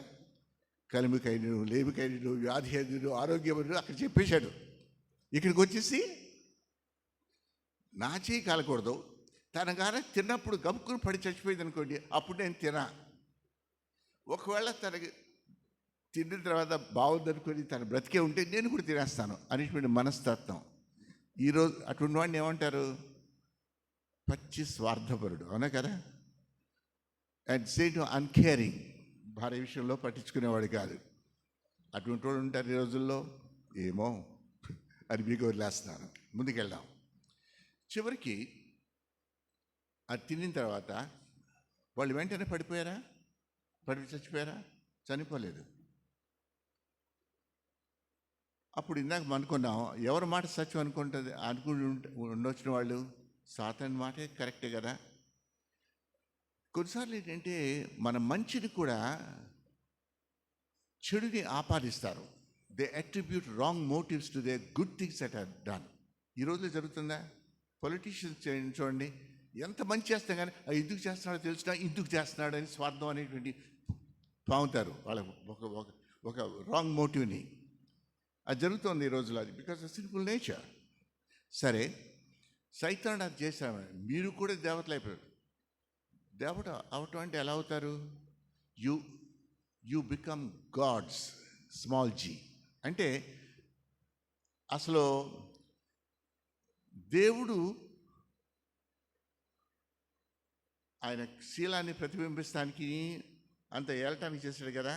కలిమికైన లేమికైన వ్యాధి అయిన ఆరోగ్యమైన అక్కడ చెప్పేశాడు. ఇక్కడికి వచ్చేసి నా చేయి కాలకూడదు, తన గానే తిన్నప్పుడు గబుక్కుని పడి చచ్చిపోయింది అనుకోండి, అప్పుడు నేను తినా. ఒకవేళ తనకి తిన్న తర్వాత బాగుందనుకొని తను బ్రతికే ఉంటే నేను కూడా తినేస్తాను అనేటువంటి మనస్తత్వం. ఈరోజు అటువంటి వాడిని ఏమంటారు? పచ్చి స్వార్థపరుడు, అవునా కదా? అండ్ సేట్ అన్కేరింగ్, భార్య విషయంలో పట్టించుకునేవాడు కాదు. అటువంటి వాడు ఉంటారు ఈ రోజుల్లో. ఏమో అది మీకు వదిలేస్తున్నాను. ముందుకెళ్దాం. చివరికి అది తిన్న తర్వాత వాళ్ళు వెంటనే పడిపోయారా? చచ్చిపోయారా? చనిపోలేదు. అప్పుడు ఇందాక అనుకున్నాం, ఎవరి మాట సత్యం అనుకుంటుంది అనుకుని ఉండొచ్చిన వాళ్ళు సాతాను మాటే కరెక్టే కదా. కొన్నిసార్లు ఏంటంటే మన మంచిని కూడా చెడుని ఆపాదిస్తారు. They attribute wrong motives to the good things that are done. ఈ రోజులో జరుగుతుందా? పొలిటీషియన్స్ చూడండి, ఎంత మంచి చేస్తాం కానీ ఎందుకు చేస్తున్నాడో తెలిసినా ఎందుకు చేస్తున్నాడు అని స్వార్థం అనేటువంటి పాముతారు వాళ్ళ ఒక ఒక ఒక రాంగ్ మోటివ్ని. అది జరుగుతుంది ఈ రోజులో. అది బికాస్ ఆఫ్ సింపుల్ నేచర్. సరే, సైతాన్ అది చేశాను, మీరు కూడా దేవతలు అయిపోయారు. దేవత అవటం అంటే ఎలా అవుతారు? You become gods, small G. అంటే అసలు దేవుడు ఆయన శీలాన్ని ప్రతిబింబిస్తానికి అంత ఏలటానికి చేశాడు కదా.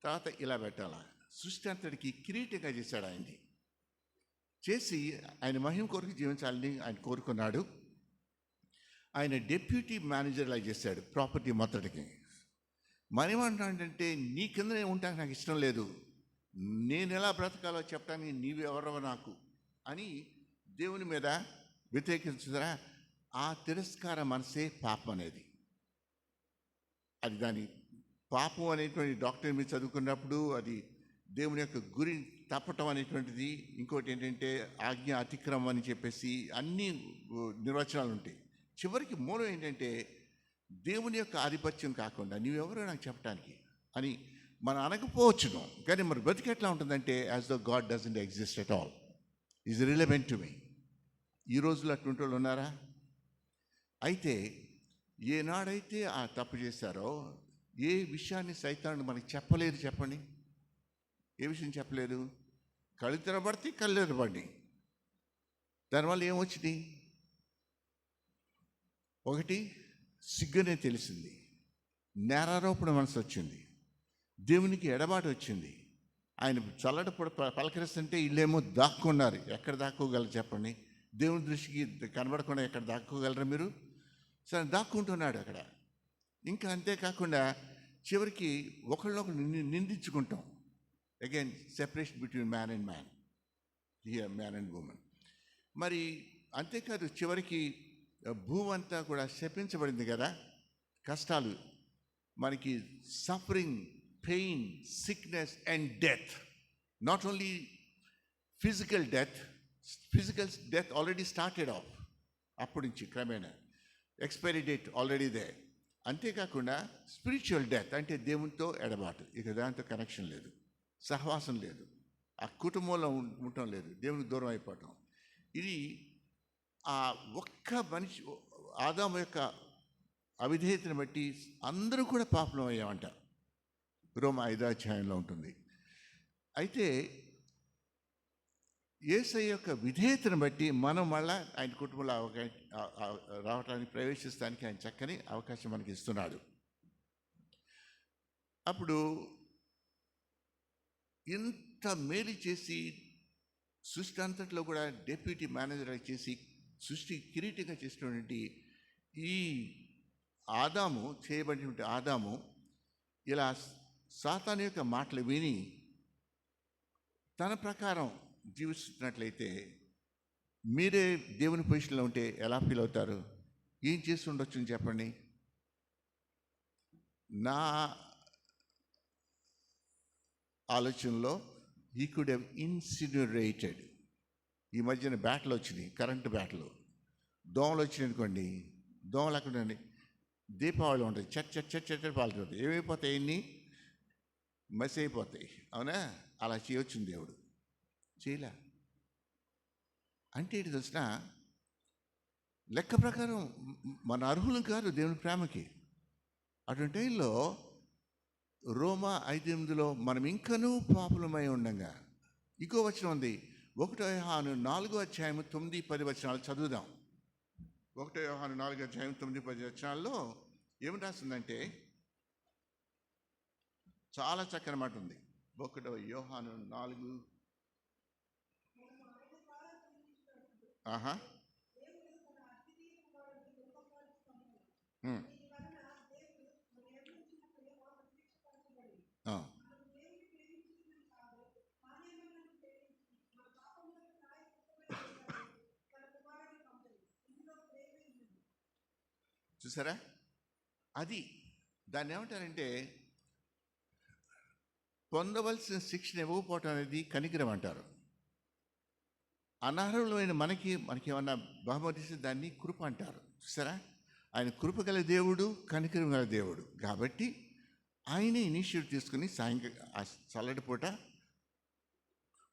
తర్వాత ఇలా పెట్టాలా, సృష్టి అంతటికి కిరీటంగా చేశాడు ఆయన్ని. చేసి ఆయన మహిమ కొరకు జీవించాలని ఆయన కోరుకున్నాడు. ఆయన డెప్యూటీ మేనేజర్ లాగా చేశాడు ప్రాపర్టీ మొత్తటికి. మనమేమంటాడంటే, నీ కిందనే ఉంటానికి నాకు ఇష్టం లేదు, నేను ఎలా బ్రతకాలో చెప్పడానికి నీవెవరవ నాకు అని దేవుని మీద వ్యతిరేకించుదరా. ఆ తిరస్కార మనసే పాపం అనేది. అది దాని పాపం అనేటువంటి డాక్టర్ మీరు చదువుకున్నప్పుడు అది దేవుని యొక్క గురి తప్పటం అనేటువంటిది. ఇంకోటి ఏంటంటే ఆజ్ఞ అతిక్రమం అని చెప్పేసి అన్ని నిర్వచనాలు ఉంటాయి. చివరికి మూలం ఏంటంటే దేవుని యొక్క ఆధిపత్యం కాకుండా నీవెవరో నాకు చెప్పడానికి అని మనం అనకపోవచ్చును, కానీ మరి బతికి ఎట్లా ఉంటుందంటే as the God doesn't exist at all, is relevant to me. ఈ రోజుల్లో అటువంటి వాళ్ళు ఉన్నారా? అయితే ఏనాడైతే ఆ తప్పు చేశారో, ఏ విషయాన్ని సైతాను మనకి చెప్పలేదు చెప్పండి? ఏ విషయం చెప్పలేదు? కళ్ళు తెరబడితే కళ్ళు తెరబడి, దానివల్ల ఏమొచ్చింది? ఒకటి, సిగ్గునే తెలిసింది, నేరారోపణ మనసు వచ్చింది, దేవునికి ఎడబాటు వచ్చింది. ఆయన చల్లటి పలకరిస్తుంటే వీళ్ళేమో దాక్కున్నారు. ఎక్కడ దాక్కోగలరు చెప్పండి? దేవుని దృష్టికి కనబడకుండా ఎక్కడ దాక్కోగలరా మీరు? సరే, దాక్కుంటున్నాడు అక్కడ. ఇంకా అంతేకాకుండా చివరికి ఒకళ్ళొకరు నిందించుకుంటాం. Again separation between man and man, here man and women. మరి అంతేకాదు, చివరికి భూమి అంతా కూడా శపించబడింది కదా. కష్టాలు మనకి, suffering, pain, sickness and death. Not only physical death already started off, అప్పటి నుంచి క్రమేణా ఎక్స్పైరీ డేట్ ఆల్రెడీ దే. అంతేకాకుండా స్పిరిచువల్ డెత్ అంటే దేవునితో ఎడబాటు, ఇక దాంతో కనెక్షన్ లేదు, సహవాసం లేదు, ఆ కుటుంబంలో ఉండటం లేదు, దేవునికి దూరం అయిపోవటం. ఇది ఆ ఒక్క మనిషి ఆదాము యొక్క అవిధేయతను బట్టి అందరూ కూడా పాపం అయ్యామంట. రోమా 5వ అధ్యాయంలో ఉంటుంది. అయితే యేసయ్య యొక్క విధేయతను బట్టి మనం మళ్ళా ఆయన కుటుంబంలో రావడానికి, ప్రవేశిస్తానికి ఆయన చక్కని అవకాశం మనకి ఇస్తున్నాడు. అప్పుడు ఇంత మేలు చేసి సృష్టి అంతట్లో కూడా డెప్యూటీ మేనేజర్ చేసి సృష్టి కిరీటంగా చేసినటువంటి ఈ ఆదాము, చేయబడినటువంటి ఆదాము ఇలా సాతాను యొక్క మాటలు విని తన ప్రకారం జీవిస్తున్నట్లయితే మీరే దేవుని పొజిషన్లో ఉంటే ఎలా ఫీల్ అవుతారు? ఏం చేసి ఉండొచ్చు చెప్పండి? నా ఆలోచనలో హీ కుడ్ హ్యావ్ ఇన్సినరేటెడ్. ఈ మధ్యన బ్యాట్లు వచ్చినాయి, కరెంటు బ్యాట్లు. దోమలు వచ్చినాయి అనుకోండి, దోమలు అక్కడ దీపావళి ఉంటుంది, చట్ పాలుతుంది, ఏమైపోతాయి? ఎన్ని మసి అయిపోతాయి, అవునా? అలా చేయొచ్చు దేవుడు, చేయలే. అంటే ఏంటి తెలిసిన, లెక్క ప్రకారం మన అర్హులు కాదు దేవుని ప్రేమకి. అటువంటి టైంలో రోమా 5:8 మనం ఇంకనూ పాపులమై ఉండగా, ఇంకో వచనం ఉంది, 1 యోహాను 4వ అధ్యాయం 9-10 వచనాలు చదువుదాం. 1 యోహాను 4వ అధ్యాయం 9-10 వచనాల్లో ఏమి రాస్తుందంటే చాలా చక్కని మాట ఉంది. 1 యోహాను 4. ఆహా. చూసారా? అది దాన్ని ఏమంటారంటే పొందవలసిన శిక్షణ ఇవ్వకపోవటం అనేది కనికరం అంటారు. అనర్హులమైన మనకి ఏమన్నా బహుమతి ఇస్తే దాన్ని కృప అంటారు. చూసారా? ఆయన కృప గల దేవుడు, కనికరం గల దేవుడు కాబట్టి ఆయనే ఇనిషియేటివ్ తీసుకుని ఆ చల్లటి పూట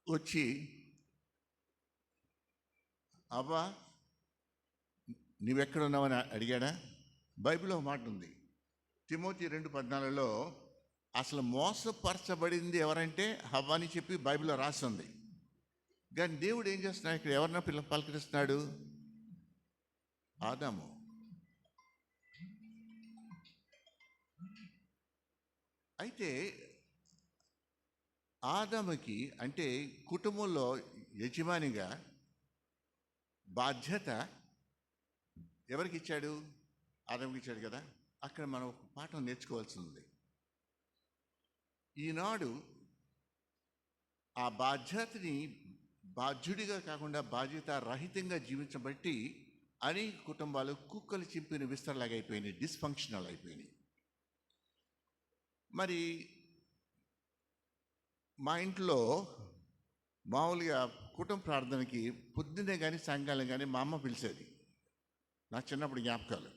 వచ్చి, అవ్వా నువ్వెక్కడున్నావని అడిగాడా? బైబిల్లో మాట ఉంది, తిమోతి 2:14లో అసలు మోసపరచబడింది ఎవరంటే హవ్వ అని చెప్పి బైబిల్లో రాస్తుంది. కానీ దేవుడు ఏం చేస్తున్నాడు ఇక్కడ? ఎవరన్నా పలకరిస్తున్నాడు? ఆదాము. అయితే ఆదాముకి అంటే కుటుంబంలో యజమానిగా బాధ్యత ఎవరికి ఇచ్చాడు? ఆదాముకి ఇచ్చాడు కదా. అక్కడ మనం ఒక పాఠం నేర్చుకోవాల్సి ఉంది. ఈనాడు ఆ బాధ్యతని బాధ్యుడిగా కాకుండా బాధ్యత రహితంగా జీవించబట్టి అనేక కుటుంబాలు కుక్కలు చింపిన విస్తరలాగా అయిపోయినాయి, డిస్ఫంక్షనల్ అయిపోయినాయి. మరి మా ఇంట్లో మామూలుగా కుటుంబ ప్రార్థనకి పొద్దున్నే కానీ సాయంకాలం కానీ మా అమ్మ పిలిచేది. నా చిన్నప్పుడు జ్ఞాపకాలు.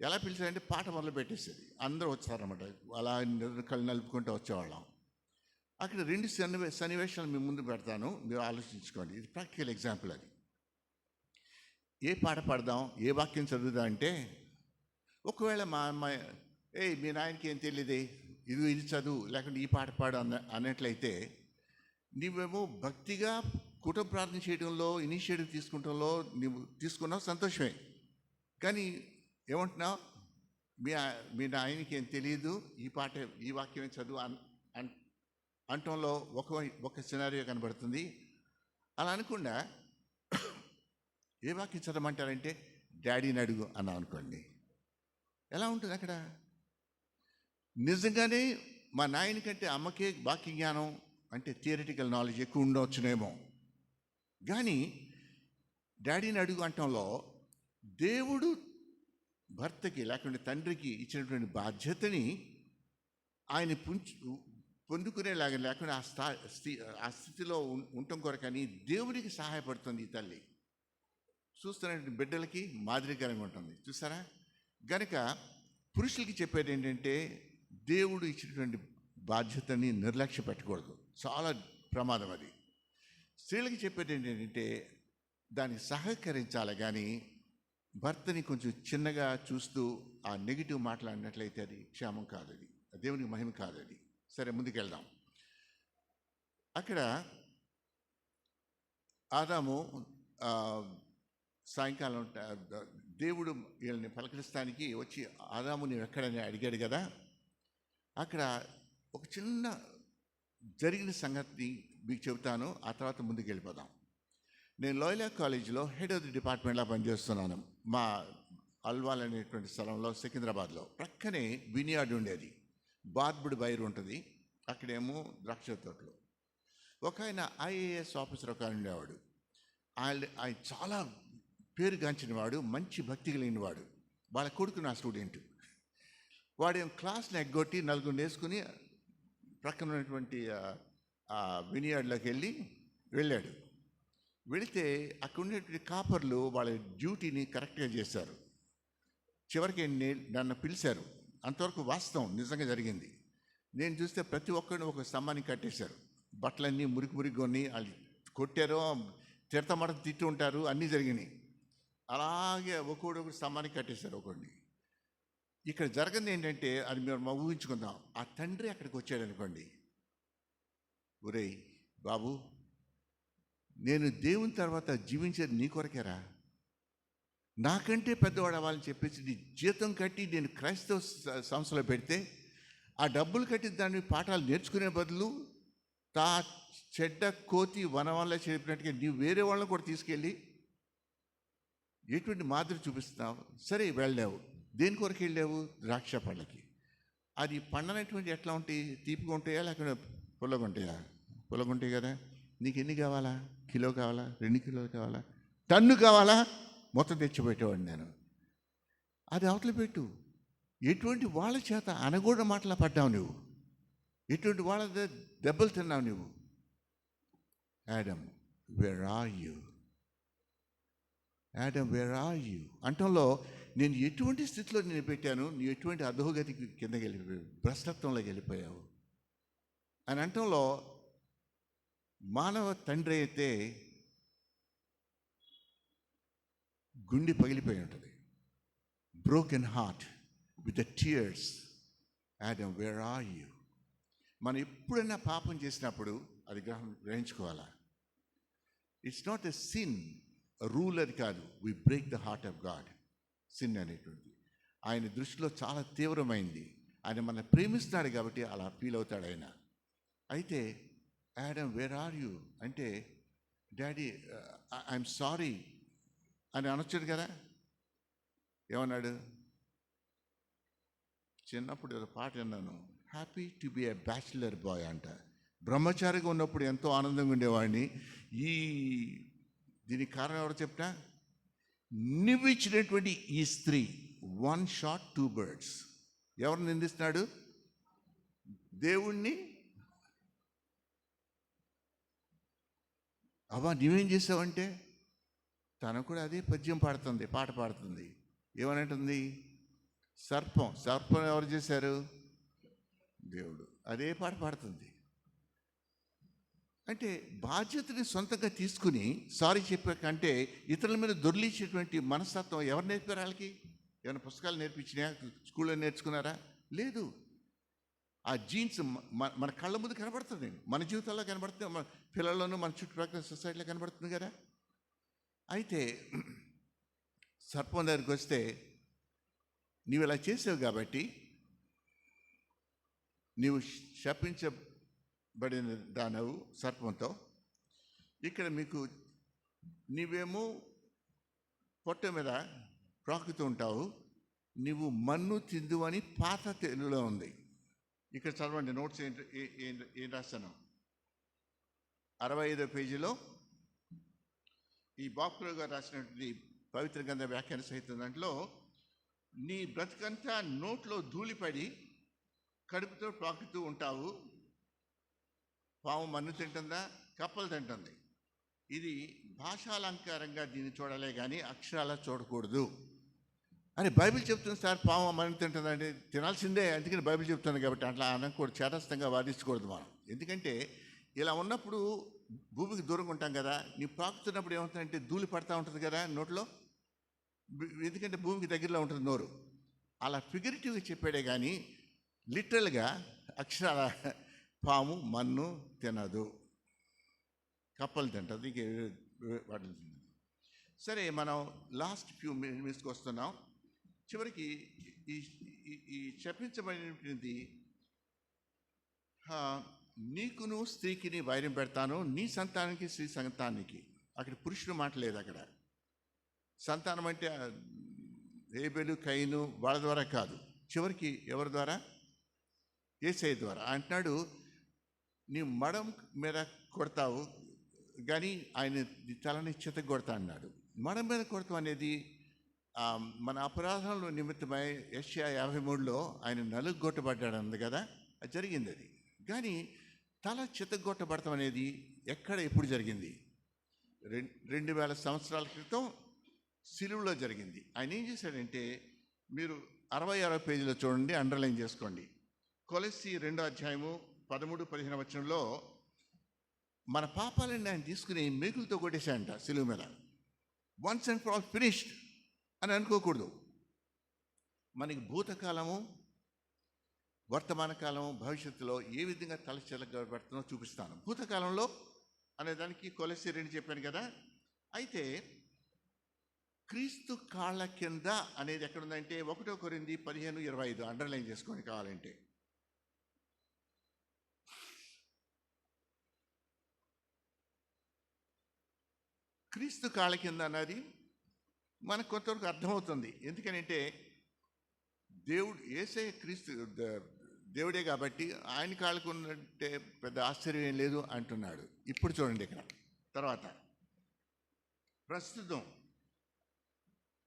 ఎలా పిలిచారంటే పాట మొదలు పెట్టేసేది, అందరూ వచ్చారన్నమాట. అలా కళ్ళు నలుపుకుంటూ వచ్చేవాళ్ళం. అక్కడ 2 సన్నివేశాలు మీ ముందు పెడతాను, మీరు ఆలోచించుకోండి. ఇది ప్రాక్టికల్ ఎగ్జాంపుల్. అది ఏ పాట పాడదాం, ఏ వాక్యం చదువుదాం అంటే, ఒకవేళ మా అమ్మాయి మీ నాయనకి ఏం తెలియదే, ఇది చదువు లేకుంటే ఈ పాట పాడు అన్నట్లయితే, నువ్వేమో భక్తిగా కుటుంబ ప్రార్థన చేయడంలో ఇనిషియేటివ్ తీసుకుంటంలో నువ్వు తీసుకున్నావు, సంతోషమే. కానీ ఏమంటున్నావు? మీ నాయనకి ఏం తెలియదు, ఈ పాట ఈ వాక్యమే చదువు అంటంలో ఒక సినారియో కనబడుతుంది. అలా అనకుండా ఏ వాక్యం చదవమంటారంటే డాడీని అడుగు అన్నాం అనుకోండి, ఎలా ఉంటుంది అక్కడ? నిజంగానే మా నాయన కంటే అమ్మకే వాక్య జ్ఞానం అంటే థియరిటికల్ నాలెడ్జ్ ఎక్కువ ఉండవచ్చునేమో, కానీ డాడీని అడుగు అంటంలో దేవుడు భర్తకి లేకుంటే తండ్రికి ఇచ్చినటువంటి బాధ్యతని ఆయన పొందుకునేలాగా లేకుండా ఆ స్థితిలో ఉండటం కొరకని దేవుడికి సహాయపడుతుంది ఈ తల్లి. చూస్తున్నటువంటి బిడ్డలకి మాదిరికరంగా ఉంటుంది. చూసారా? గనక పురుషులకి చెప్పేది ఏంటంటే, దేవుడు ఇచ్చినటువంటి బాధ్యతని నిర్లక్ష్య పెట్టకూడదు, చాలా ప్రమాదం అది. స్త్రీలకి చెప్పేది ఏంటంటే దానికి సహకరించాలి, కానీ భర్తని కొంచెం చిన్నగా చూస్తూ ఆ నెగిటివ్ మాట్లాడినట్లయితే అది క్షేమం కాదు, అది దేవునికి మహిమ కాదు అది. సరే, ముందుకెళ్దాం. అక్కడ ఆదాము సాయంకాలం దేవుడు వీళ్ళని పలకరిస్తానికి వచ్చి, ఆదాము నువ్వు ఎక్కడని అడిగాడు కదా. అక్కడ ఒక చిన్న జరిగిన సంగతి మీకు చెబుతాను, ఆ తర్వాత ముందుకు వెళ్ళిపోదాం. నేను లోయలా కాలేజీలో హెడ్ ఆఫ్ ది డిపార్ట్మెంట్లో పనిచేస్తున్నాను. మా అల్వాల్ అనేటువంటి స్థలంలో, సికింద్రాబాద్లో ప్రక్కనే వినియార్డ్ ఉండేది. బార్బుడ్ వైర్ ఉంటుంది, అక్కడేమో ద్రాక్ష తోటలు. ఒక ఆయన ఐఏఎస్ ఆఫీసర్ ఒక ఆయన ఉండేవాడు. ఆయన చాలా పేరుగాంచిన వాడు, మంచి భక్తి కలిగిన వాడు. వాళ్ళ కొడుకు నా స్టూడెంట్. వాడేం క్లాస్ని ఎగ్గొట్టి నలుగురు వేసుకుని ప్రక్కన ఉన్నటువంటి వినియార్డ్లోకి వెళ్ళాడు. వెళితే అక్కడ ఉండేటువంటి కాపర్లు వాళ్ళ డ్యూటీని కరెక్ట్గా చేశారు. చివరికి నన్ను పిలిచారు. అంతవరకు వాస్తవం, నిజంగా జరిగింది. నేను చూస్తే ప్రతి ఒక్కరిని ఒక స్తంభాన్ని కట్టేశారు. బట్టలన్నీ మురికి కొన్ని వాళ్ళు కొట్టారో, తిడతమాట తిట్టు ఉంటారు, అన్నీ జరిగినాయి. అలాగే ఒక్కొక్కడు స్తంభానికి కట్టేశారు ఒకడిని. ఇక్కడ జరగదు ఏంటంటే, అది మేము ఊహించుకుందాం. ఆ తండ్రి అక్కడికి వచ్చాడు అనుకోండి, ఒరేయ్ బాబు, నేను దేవుని తర్వాత జీవించేది నీ కొరకేరా, నాకంటే పెద్దవాడు అవ్వాలని చెప్పేసి నీ జీతం కట్టి నేను క్రైస్తవ సంస్థలో పెడితే, ఆ డబ్బులు కట్టి దాని పాఠాలు నేర్చుకునే బదులు చెడ్డ కోతి వన వల్ల చెప్పినట్టుగా నీవు వేరే వాళ్ళని కూడా తీసుకెళ్ళి ఎటువంటి మాదిరి చూపిస్తున్నావు. సరే, వెళ్ళావు. దేని కొరకు వెళ్ళావు? ద్రాక్ష పళ్ళకి. అది పండనటువంటి ఎట్లా ఉంటాయి? తీపిగా ఉంటాయా లేకపోతే పుల్లగా ఉంటాయా? పుల్లగా ఉంటాయి కదా. నీకు ఎన్ని కావాలా? కిలో కావాలా? 2 కిలోలు కావాలా? టన్ను కావాలా? మొత్తం తెచ్చిపెట్టేవాడు నేను. అది అవతల పెట్టు. ఎటువంటి వాళ్ళ చేత అనగూడ మాటలు పడ్డావు నువ్వు, ఎటువంటి వాళ్ళ దెబ్బలు తిన్నావు నువ్వు. Adam where are you, Adam where are you అంటంలో నేను ఎటువంటి స్థితిలో నేను పెట్టాను, నీ ఎటువంటి అధోగతికి కిందకి వెళ్ళిపోయావు, భ్రష్టత్వంలోకి వెళ్ళిపోయావు అని అంటంలో మానవ తండ్రి అయితే గుండె పగిలిపోయి ఉంటుంది. Broken heart with the tears, Adam where are you. మనం ఎప్పుడైనా పాపం చేసినప్పుడు అది గ్రహించుకోవాలా. It's not a sin, rule అది కాదు. We break the heart of God. Sin అనేటువంటి ఆయన దృష్టిలో చాలా తీవ్రమైంది. ఆయన మన ప్రేమిస్తాడు కాబట్టి అలా ఫీల్ అవుతాడు ఆయన. అయితే యాడమ్ వేర్ ఆర్ యూ అంటే, డాడీ ఐఎమ్ సారీ అని అనొచ్చాడు కదా. ఏమన్నాడు? చిన్నప్పుడు ఒక పాట విన్నాను, happy to be a bachelor boy అంట. బ్రహ్మచారిగా ఉన్నప్పుడు ఎంతో ఆనందంగా ఉండేవాడిని. దీనికి కారణం ఎవరు చెప్తా? నువ్వు ఇచ్చినటువంటి ఈ స్త్రీ, వన్ షాట్ టూ బర్డ్స్. ఎవరు నిందిస్తున్నాడు? దేవుణ్ణి. అవ్వా నువ్వేం చేసావంటే, తను కూడా అదే పద్యం పాడుతుంది, పాట పాడుతుంది. ఏమనంటుంది? సర్పం ఎవరు చేశారు? దేవుడు. అదే పాట పాడుతుంది. అంటే బాధ్యతని సొంతంగా తీసుకుని సారీ చెప్పాకంటే ఇతరుల మీద దొర్లించేటువంటి మనస్తత్వం ఎవరు నేర్పారు వాళ్ళకి? ఏమైనా పుస్తకాలు నేర్పించినా, స్కూల్లో నేర్చుకున్నారా? లేదు. ఆ జీన్స్ మన కళ్ళ ముందు కనబడుతుంది, మన జీవితాల్లో కనబడుతుంది, మన పిల్లల్లోనూ మన చుట్టుపక్కల సొసైటీలో కనబడుతుంది కదా. అయితే సర్పం దగ్గరికి వస్తే, నీవు ఇలా చేసావు కాబట్టి నీవు శపించబడిన దానవు సర్పంతో. ఇక్కడ మీకు నీవేమో పొట్ట మీద ప్రాకుతూ ఉంటావు, నీవు మన్ను తిందు అని పాత తెలుగులో ఉంది. ఇక్కడ చదవండి, నోట్స్ ఏం రాస్తాను. 65వ పేజీలో ఈ బాపులో గారు రాసినటువంటి పవిత్ర గ్రంథ వ్యాఖ్యాన సహితం దాంట్లో, నీ బ్రతుకంతా నోట్లో ధూళిపడి కడుపుతో ప్రాకుతూ ఉంటావు. పాము మన్ను తింటుందా? కప్పలు తింటుంది. ఇది భాషాలంకారంగా దీన్ని చూడాలే కానీ అక్షరాల చూడకూడదు అని బైబిల్ చెప్తుంది. సార్ పాము మన్ను తింటుందంటే తినాల్సిందే, అందుకని బైబిల్ చెప్తుంది కాబట్టి అట్లా అనకూడదు, చేతస్థంగా వాదించకూడదు మనం. ఎందుకంటే ఇలా ఉన్నప్పుడు భూమికి దూరంగా ఉంటాం కదా. నీ ప్రాకుతున్నప్పుడు ఏమవుతుందంటే ధూళి పడతా ఉంటుంది కదా నోట్లో, ఎందుకంటే భూమికి దగ్గరలో ఉంటుంది నోరు. అలా ఫిగరేటివ్గా చెప్పాడే కానీ లిటరల్గా అక్షరాల పాము మన్ను తినదు, కప్పలు తింటుంది, వాటిని తినదు. సరే, మనం లాస్ట్ ఫ్యూ మినిట్స్కి వస్తున్నాం. చివరికి ఈ శపించబడినటువంటి నీకును స్త్రీకి వైరం పెడతాను, నీ సంతానానికి స్త్రీ సంతానానికి. అక్కడ పురుషుడు మాట లేదు. అక్కడ సంతానం అంటే హేబెలు కయీను వాళ్ళ ద్వారా కాదు, చివరికి ఎవరి ద్వారా? యేసయ్య ద్వారా. అంటున్నాడు, నీ మడం మీద కొడతావు కానీ ఆయన తలని చిత కొడతా అన్నాడు. మడం మీద కొడతాం అనేది మన అపరాధంలో నిమిత్తమై యెషయా 53లో ఆయన నలుగొట్టబడ్డాడు అంది కదా, అది జరిగింది. అది కానీ తల చితగొట్టబడటం అనేది ఎక్కడ ఎప్పుడు జరిగింది? 2000 సంవత్సరాల క్రితం సిలువలో జరిగింది. ఆయన ఏం చేశాడంటే, మీరు 66వ పేజీలో చూడండి, అండర్లైన్ చేసుకోండి. కొలస్సీ 2వ అధ్యాయము 13-15 వచనంలో మన పాపాలన్నీ ఆయన తీసుకుని మేకులతో కొట్టేశాడంట సిలువ మీద. Once and for all finished అని అనుకోకూడదు. మనకి భూతకాలము, వర్తమాన కాలము, భవిష్యత్తులో ఏ విధంగా తలచెల్లబడుతుందో చూపిస్తాను. భూతకాలంలో అనేదానికి కొలస్సీ 2 చెప్పాను కదా. అయితే క్రీస్తు కాళ్ళ కింద అనేది ఎక్కడుందంటే 1 కొరింథీ 15:25 అండర్లైన్ చేసుకోండి కావాలంటే. క్రీస్తు కాళ్ళ కింద అన్నది మనకు కొంతవరకు అర్థమవుతుంది. ఎందుకనంటే దేవుడు యేసయ్య క్రీస్తు దేవుడే కాబట్టి ఆయన కాళ్ళకు ఉన్నట్టే పెద్ద ఆశ్చర్యం ఏం లేదు అంటున్నాడు. ఇప్పుడు చూడండి ఇక్కడ తర్వాత, ప్రస్తుతం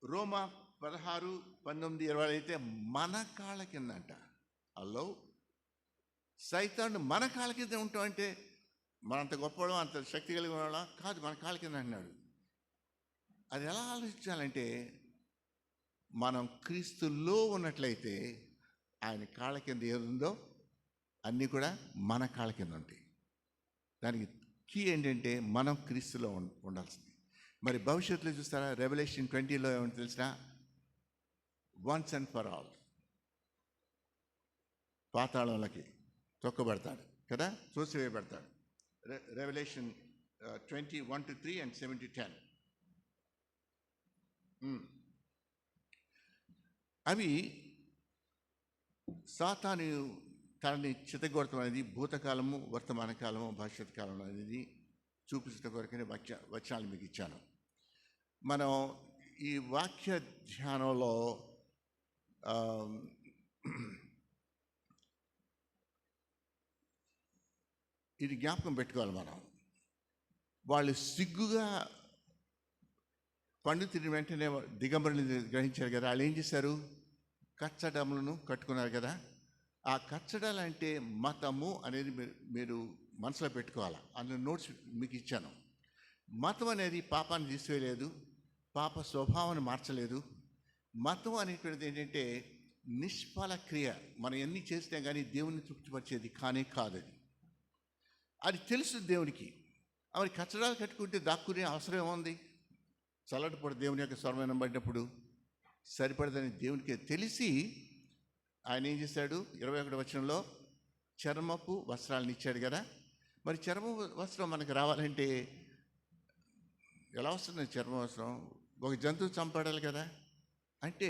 రోమా 16, 19, 20 అయితే మన కాళ్ళ కింద అంట. హలో, సైతాను మన కాళ్ళ కింద ఉంటాం అంటే మనంత గొప్పవాళ్ళం, అంత శక్తి కలిగిన వాళ్ళం కాదు, మన కాళ్ళ కింద అంటున్నాడు. అది ఎలా ఆలోచించాలంటే, మనం క్రీస్తులో ఉన్నట్లయితే ఆయన కాళ్ళ కింద ఏదుందో అన్నీ కూడా మన కాళ్ళ కింద ఉంటాయి. దానికి కీ ఏంటంటే మనం క్రీస్తులో ఉండాల్సింది. మరి భవిష్యత్తులో చూస్తారా, రెవల్యూషన్ 20లో ఏమంటే తెలిసిన, వన్స్ అండ్ ఫర్ ఆల్ పాతాళంలోకి తొక్కబడతాడు కదా, తోసివేయబడతాడు. Revolution 20:1-3 and 7-10. అవి సాతాను తనని చిత్తగొడతాం అనేది భూతకాలము, వర్తమాన కాలము, భవిష్యత్ కాలం అనేది చూపించడం కొరకనే వచనాలు మీకు ఇచ్చాను. మనం ఈ వాక్య ధ్యానంలో ఇది జ్ఞాపకం పెట్టుకోవాలి. వాళ్ళు సిగ్గుగా పండు తిని వెంటనే దిగంబరుని గ్రహించారు కదా. వాళ్ళు ఏం చేశారు, కచ్చడములను కట్టుకున్నారు కదా. ఆ కచ్చడాలు అంటే మతము అనేది మీరు మనసులో పెట్టుకోవాలి. అందులో నోట్స్ మీకు ఇచ్చాను. మతం అనేది పాపాన్ని తీసివేయలేదు, పాప స్వభావాన్ని మార్చలేదు. మతం అనేటువంటిది ఏంటంటే నిష్ఫల క్రియ. మనం ఎన్ని చేసినా కానీ దేవుని తృప్తిపరిచేది కానే కాదు. అది తెలుసు దేవునికి. మరి కచ్చడాలు కట్టుకుంటే దాక్కునే అవసరం ఏముంది? చల్లటిపూట దేవుని యొక్క స్వరం వినబడినప్పుడు సరిపడదని దేవునికి తెలిసి ఆయన ఏం చేశాడు, 21వ వచనంలో చర్మపు వస్త్రాలను ఇచ్చాడు కదా. మరి చర్మ వస్త్రం మనకు రావాలంటే ఎలా వస్తుంది? చర్మ వస్త్రం ఒక జంతువు చంపడాలి కదా. అంటే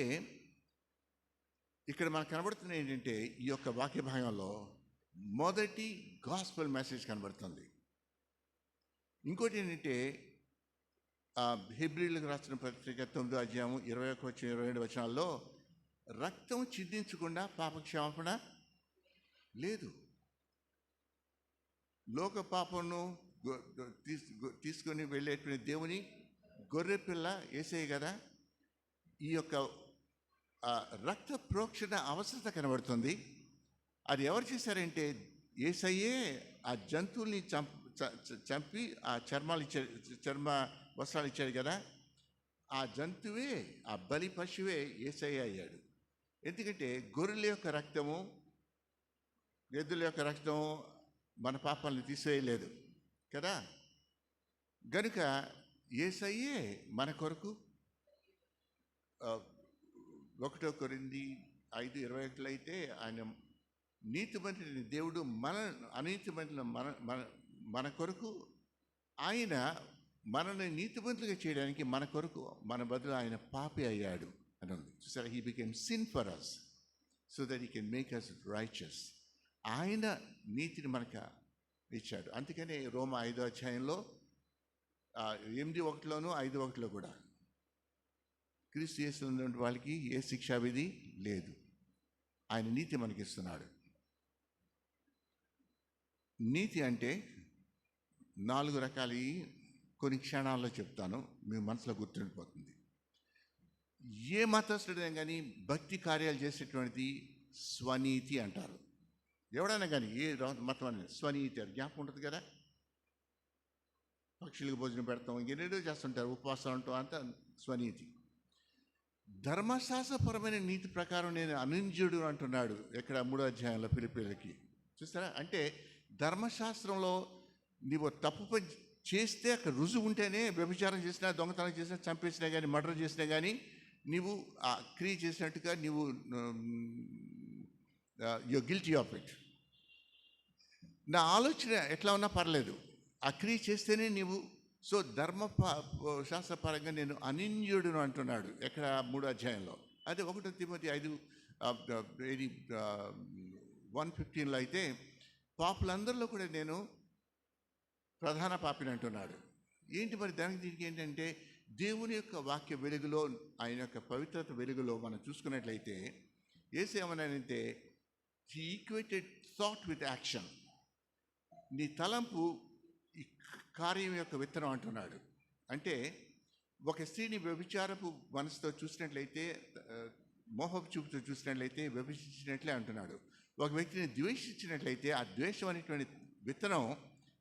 ఇక్కడ మనకు కనబడుతుంది ఏంటంటే, ఈ యొక్క వాక్య భాగంలో మొదటి గాస్పెల్ మెసేజ్ కనబడుతుంది. ఇంకోటి ఏంటంటే, హెబ్రీలకు రాసిన పత్రిక 9వ అధ్యాయం 21-22 వచనాల్లో రక్తం చిందించకుండా పాపక్షమాపణ లేదు. లోక పాపను తీసుకొని వెళ్ళేటువంటి దేవుని గొర్రెపిల్ల యేసయ్య కదా. ఈ యొక్క రక్త ప్రోక్షణ అవసరత కనబడుతుంది. అది ఎవరు చేశారంటే యేసయ్యే ఆ జంతువుల్ని చంపి ఆ చర్మ వస్త్రాలు ఇచ్చాడు కదా. ఆ జంతువే, ఆ బలి పశువే యేసయ్య అయ్యాడు. ఎందుకంటే గొర్రెల యొక్క రక్తము, ఎద్దుల యొక్క రక్తము మన పాపాలను తీసేయలేదు కదా. గనుక యేసయ్యే మన కొరకు 1 కొరింథీ 5:21 అయితే ఆయన నీతిమంతుడైన దేవుడు మన అనీతిమంతుల మన కొరకు ఆయన మనల్ని నీతిమంతులుగా చేయడానికి మన కొరకు మన బదులు ఆయన పాపి అయ్యాడు అని ఉంది. చూసారా, he became sin for us so that he can make us righteous. ఆయన నీతిని మనకు ఇచ్చాడు. అందుకనే రోమా 5వ అధ్యాయంలో 8:1 5:1 కూడా క్రీస్తు యేసులో ఉన్న వాళ్ళకి ఏ శిక్షా విధి లేదు, ఆయన నీతి మనకి ఇస్తున్నాడు. నీతి అంటే 4 రకాలు, కొన్ని క్షణాల్లో చెప్తాను, మీ మనసులో గుర్తుండిపోతుంది. ఏ మతస్థుడైనా కానీ భక్తి కార్యాలు చేసేటువంటిది స్వనీతి అంటారు. ఎవడైనా కానీ ఏ మతం అనేది స్వనీతి అని జ్ఞాపకం ఉంటుంది కదా. పక్షులకు భోజనం పెడతాం, ఇంకెన్నడో చేస్తుంటారు, ఉపవాసం అంటాం, అంతా స్వనీతి. ధర్మశాస్త్రపరమైన నీతి ప్రకారం నేను అనింద్యుడు అంటున్నాడు ఎక్కడ 3వ అధ్యాయంలో ఫిలిప్పీయులకి. చూస్తారా, అంటే ధర్మశాస్త్రంలో నీవు తప్పు పని చేస్తే అక్కడ రుజువు ఉంటేనే, వ్యభిచారం చేసినా, దొంగతనం చేసినా, చంపేసినా కానీ, మర్డర్ చేసినా కానీ నీవు ఆ క్రియ చేసినట్టుగా నీవు యు గిల్టీ ఆఫ్ ఇట్. నా ఆలోచన ఎట్లా ఉన్నా పర్లేదు, ఆ క్రియ చేస్తేనే నీవు. సో శాస్త్రపరంగా నేను అనింద్యుడును అంటున్నాడు ఎక్కడ 3వ అధ్యాయంలో. అదే 1 తిమోతి 5:1-15 అయితే పాపులందరిలో కూడా నేను ప్రధాన పాపిని అంటున్నాడు. ఏంటి మరి దానికి దీనికి ఏంటంటే, దేవుని యొక్క వాక్య వెలుగులో, ఆయన యొక్క పవిత్రత వెలుగులో మనం చూసుకున్నట్లయితే యేసు ఏమన్నానంటే, he equated thought with action. నీ తలంపు ఈ కార్యం యొక్క విత్తనం అంటున్నాడు. అంటే ఒక స్త్రీని వ్యభిచారపు మనసుతో చూసినట్లయితే, మోహపు చూపుతో చూసినట్లయితే వ్యభిచించినట్లే అంటున్నాడు. ఒక వ్యక్తిని ద్వేషించినట్లయితే ఆ ద్వేషం అనేటువంటి విత్తనం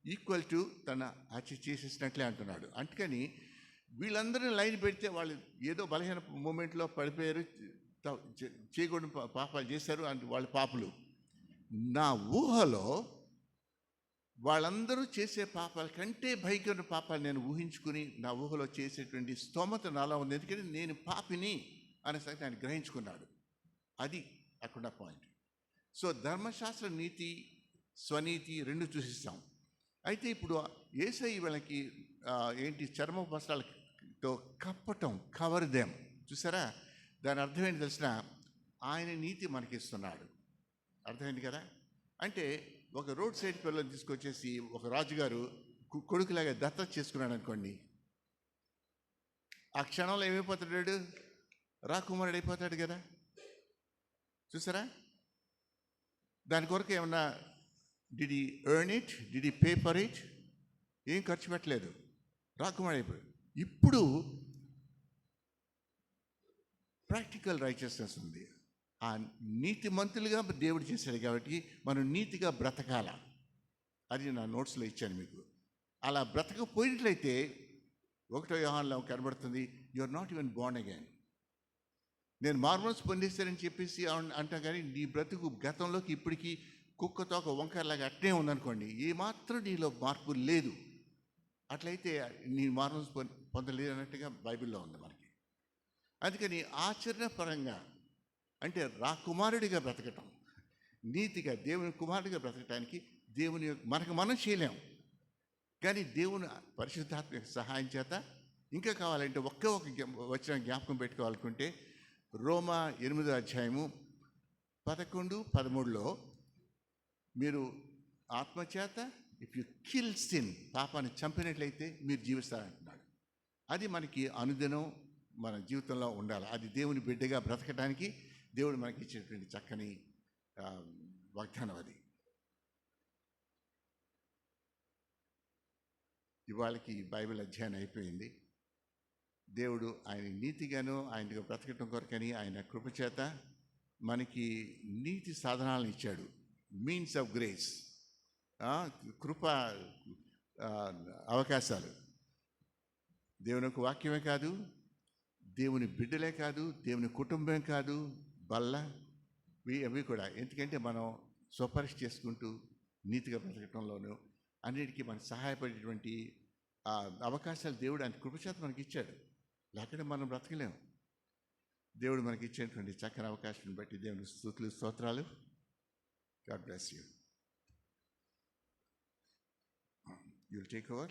ఈక్వల్ టు తన హత్య చేసేసినట్లే అంటున్నాడు. అందుకని వీళ్ళందరినీ లైన్ పెడితే వాళ్ళు ఏదో బలహీన మూమెంట్లో పడిపోయారు, చేయకూడని పాపాలు చేశారు, వాళ్ళు పాపులు. నా ఊహలో వాళ్ళందరూ చేసే పాపాల కంటే భయంకర పాపాలు నేను ఊహించుకుని నా ఊహలో చేసేటువంటి స్తోమత నాలో ఉంది. ఎందుకంటే నేను పాపిని అనే సంగతి ఆయన గ్రహించుకున్నాడు. అది అక్కడ పాయింట్. సో ధర్మశాస్త్ర నీతి, స్వనీతి రెండు చూసిస్తాం. అయితే ఇప్పుడు యేసయ్య వీళ్ళకి ఏంటి, చర్మ వస్త్రాలతో కప్పటం, కవర్ దెమ్. చూసారా? దాని అర్థం ఏంటి తెలిసిన? ఆయన నీతి మనకిస్తున్నాడు. అర్థమైంది కదా? అంటే ఒక రోడ్ సైడ్ పిల్లల్ని తీసుకొచ్చేసి ఒక రాజుగారు కొడుకులాగా దత్తత చేసుకున్నాడు అనుకోండి, ఆ క్షణంలో ఏమైపోతాడు? రాకుమారుడు అయిపోతాడు కదా. చూసారా? దాని కొరకు ఏమన్నా did he earn it, did he pay for it? ఏం ఖర్చు పెట్టలేదు, రాకుమారుడు అయిపోయాడు. ఇప్పుడు ప్రాక్టికల్ రైచియస్నెస్ ఉంది. ఆ నీతిమంతులుగా దేవుడు చేశాడు కాబట్టి మనం నీతిగా బ్రతకాల. అది నా నోట్స్లో ఇచ్చాను మీకు. అలా బ్రతకపోయినట్లయితే 1 యోహానులో కనబడుతుంది, you are not even born again. నేను మార్మల్స్ పొందేశానని చెప్పేసి అంటాం, కానీ నీ బ్రతుకు గతంలోకి ఇప్పటికీ కుక్కతో ఒక వంకరలాగా అట్నే ఉందనుకోండి, ఏమాత్రం నీలో మార్పు లేదు. అట్లయితే నీ మార్మల్స్ పొందలేదు అన్నట్టుగా బైబిల్లో ఉంది మనకి. అందుకని ఆచరణపరంగా, అంటే రాకుమారుడిగా బ్రతకటం, నీతిగా దేవుని కుమారుడిగా బ్రతకటానికి మనకు మనం చేయలేం, కానీ దేవుని పరిశుద్ధాత్మ సహాయం చేత ఇంకా కావాలంటే ఒక వచ్చిన జ్ఞాపకం పెట్టుకోవాలనుకుంటే రోమా 8వ అధ్యాయము 11-13లో మీరు ఆత్మచేత ఇఫ్ యు కిల్ సిన్, పాపాన్ని చంపినట్లయితే మీరు జీవిస్తారంటున్నాడు. అది మనకి అనుదినం మన జీవితంలో ఉండాలి. అది దేవుని బిడ్డగా బ్రతకడానికి దేవుడు మనకి ఇచ్చేటువంటి చక్కని వాగ్దానం. అది ఇవాళకి బైబిల్ అధ్యయనం అయిపోయింది. దేవుడు ఆయన నీతిగాను ఆయనగా బ్రతకటం కొరకని ఆయన కృపచేత మనకి నీతి సాధనాలను ఇచ్చాడు. మీన్స్ ఆఫ్ గ్రేస్, కృప అవకాశాలు. దేవుని యొక్క వాక్యమే కాదు, దేవుని బిడ్డలే కాదు, దేవుని కుటుంబం కాదు, బల్ల అవి కూడా. ఎందుకంటే మనం స్వపరీక్ష చేసుకుంటూ నీతిగా బ్రతకటంలోనూ అన్నిటికీ మనకు సహాయపడేటువంటి అవకాశాలు దేవుడు ఆయన కృపచేత మనకి ఇచ్చాడు. లేకపోతే మనం బ్రతకలేము. దేవుడు మనకి ఇచ్చేటువంటి చక్కని అవకాశాన్ని బట్టి దేవుని స్తుతులు, స్తోత్రాలు. God bless you. You'll take over.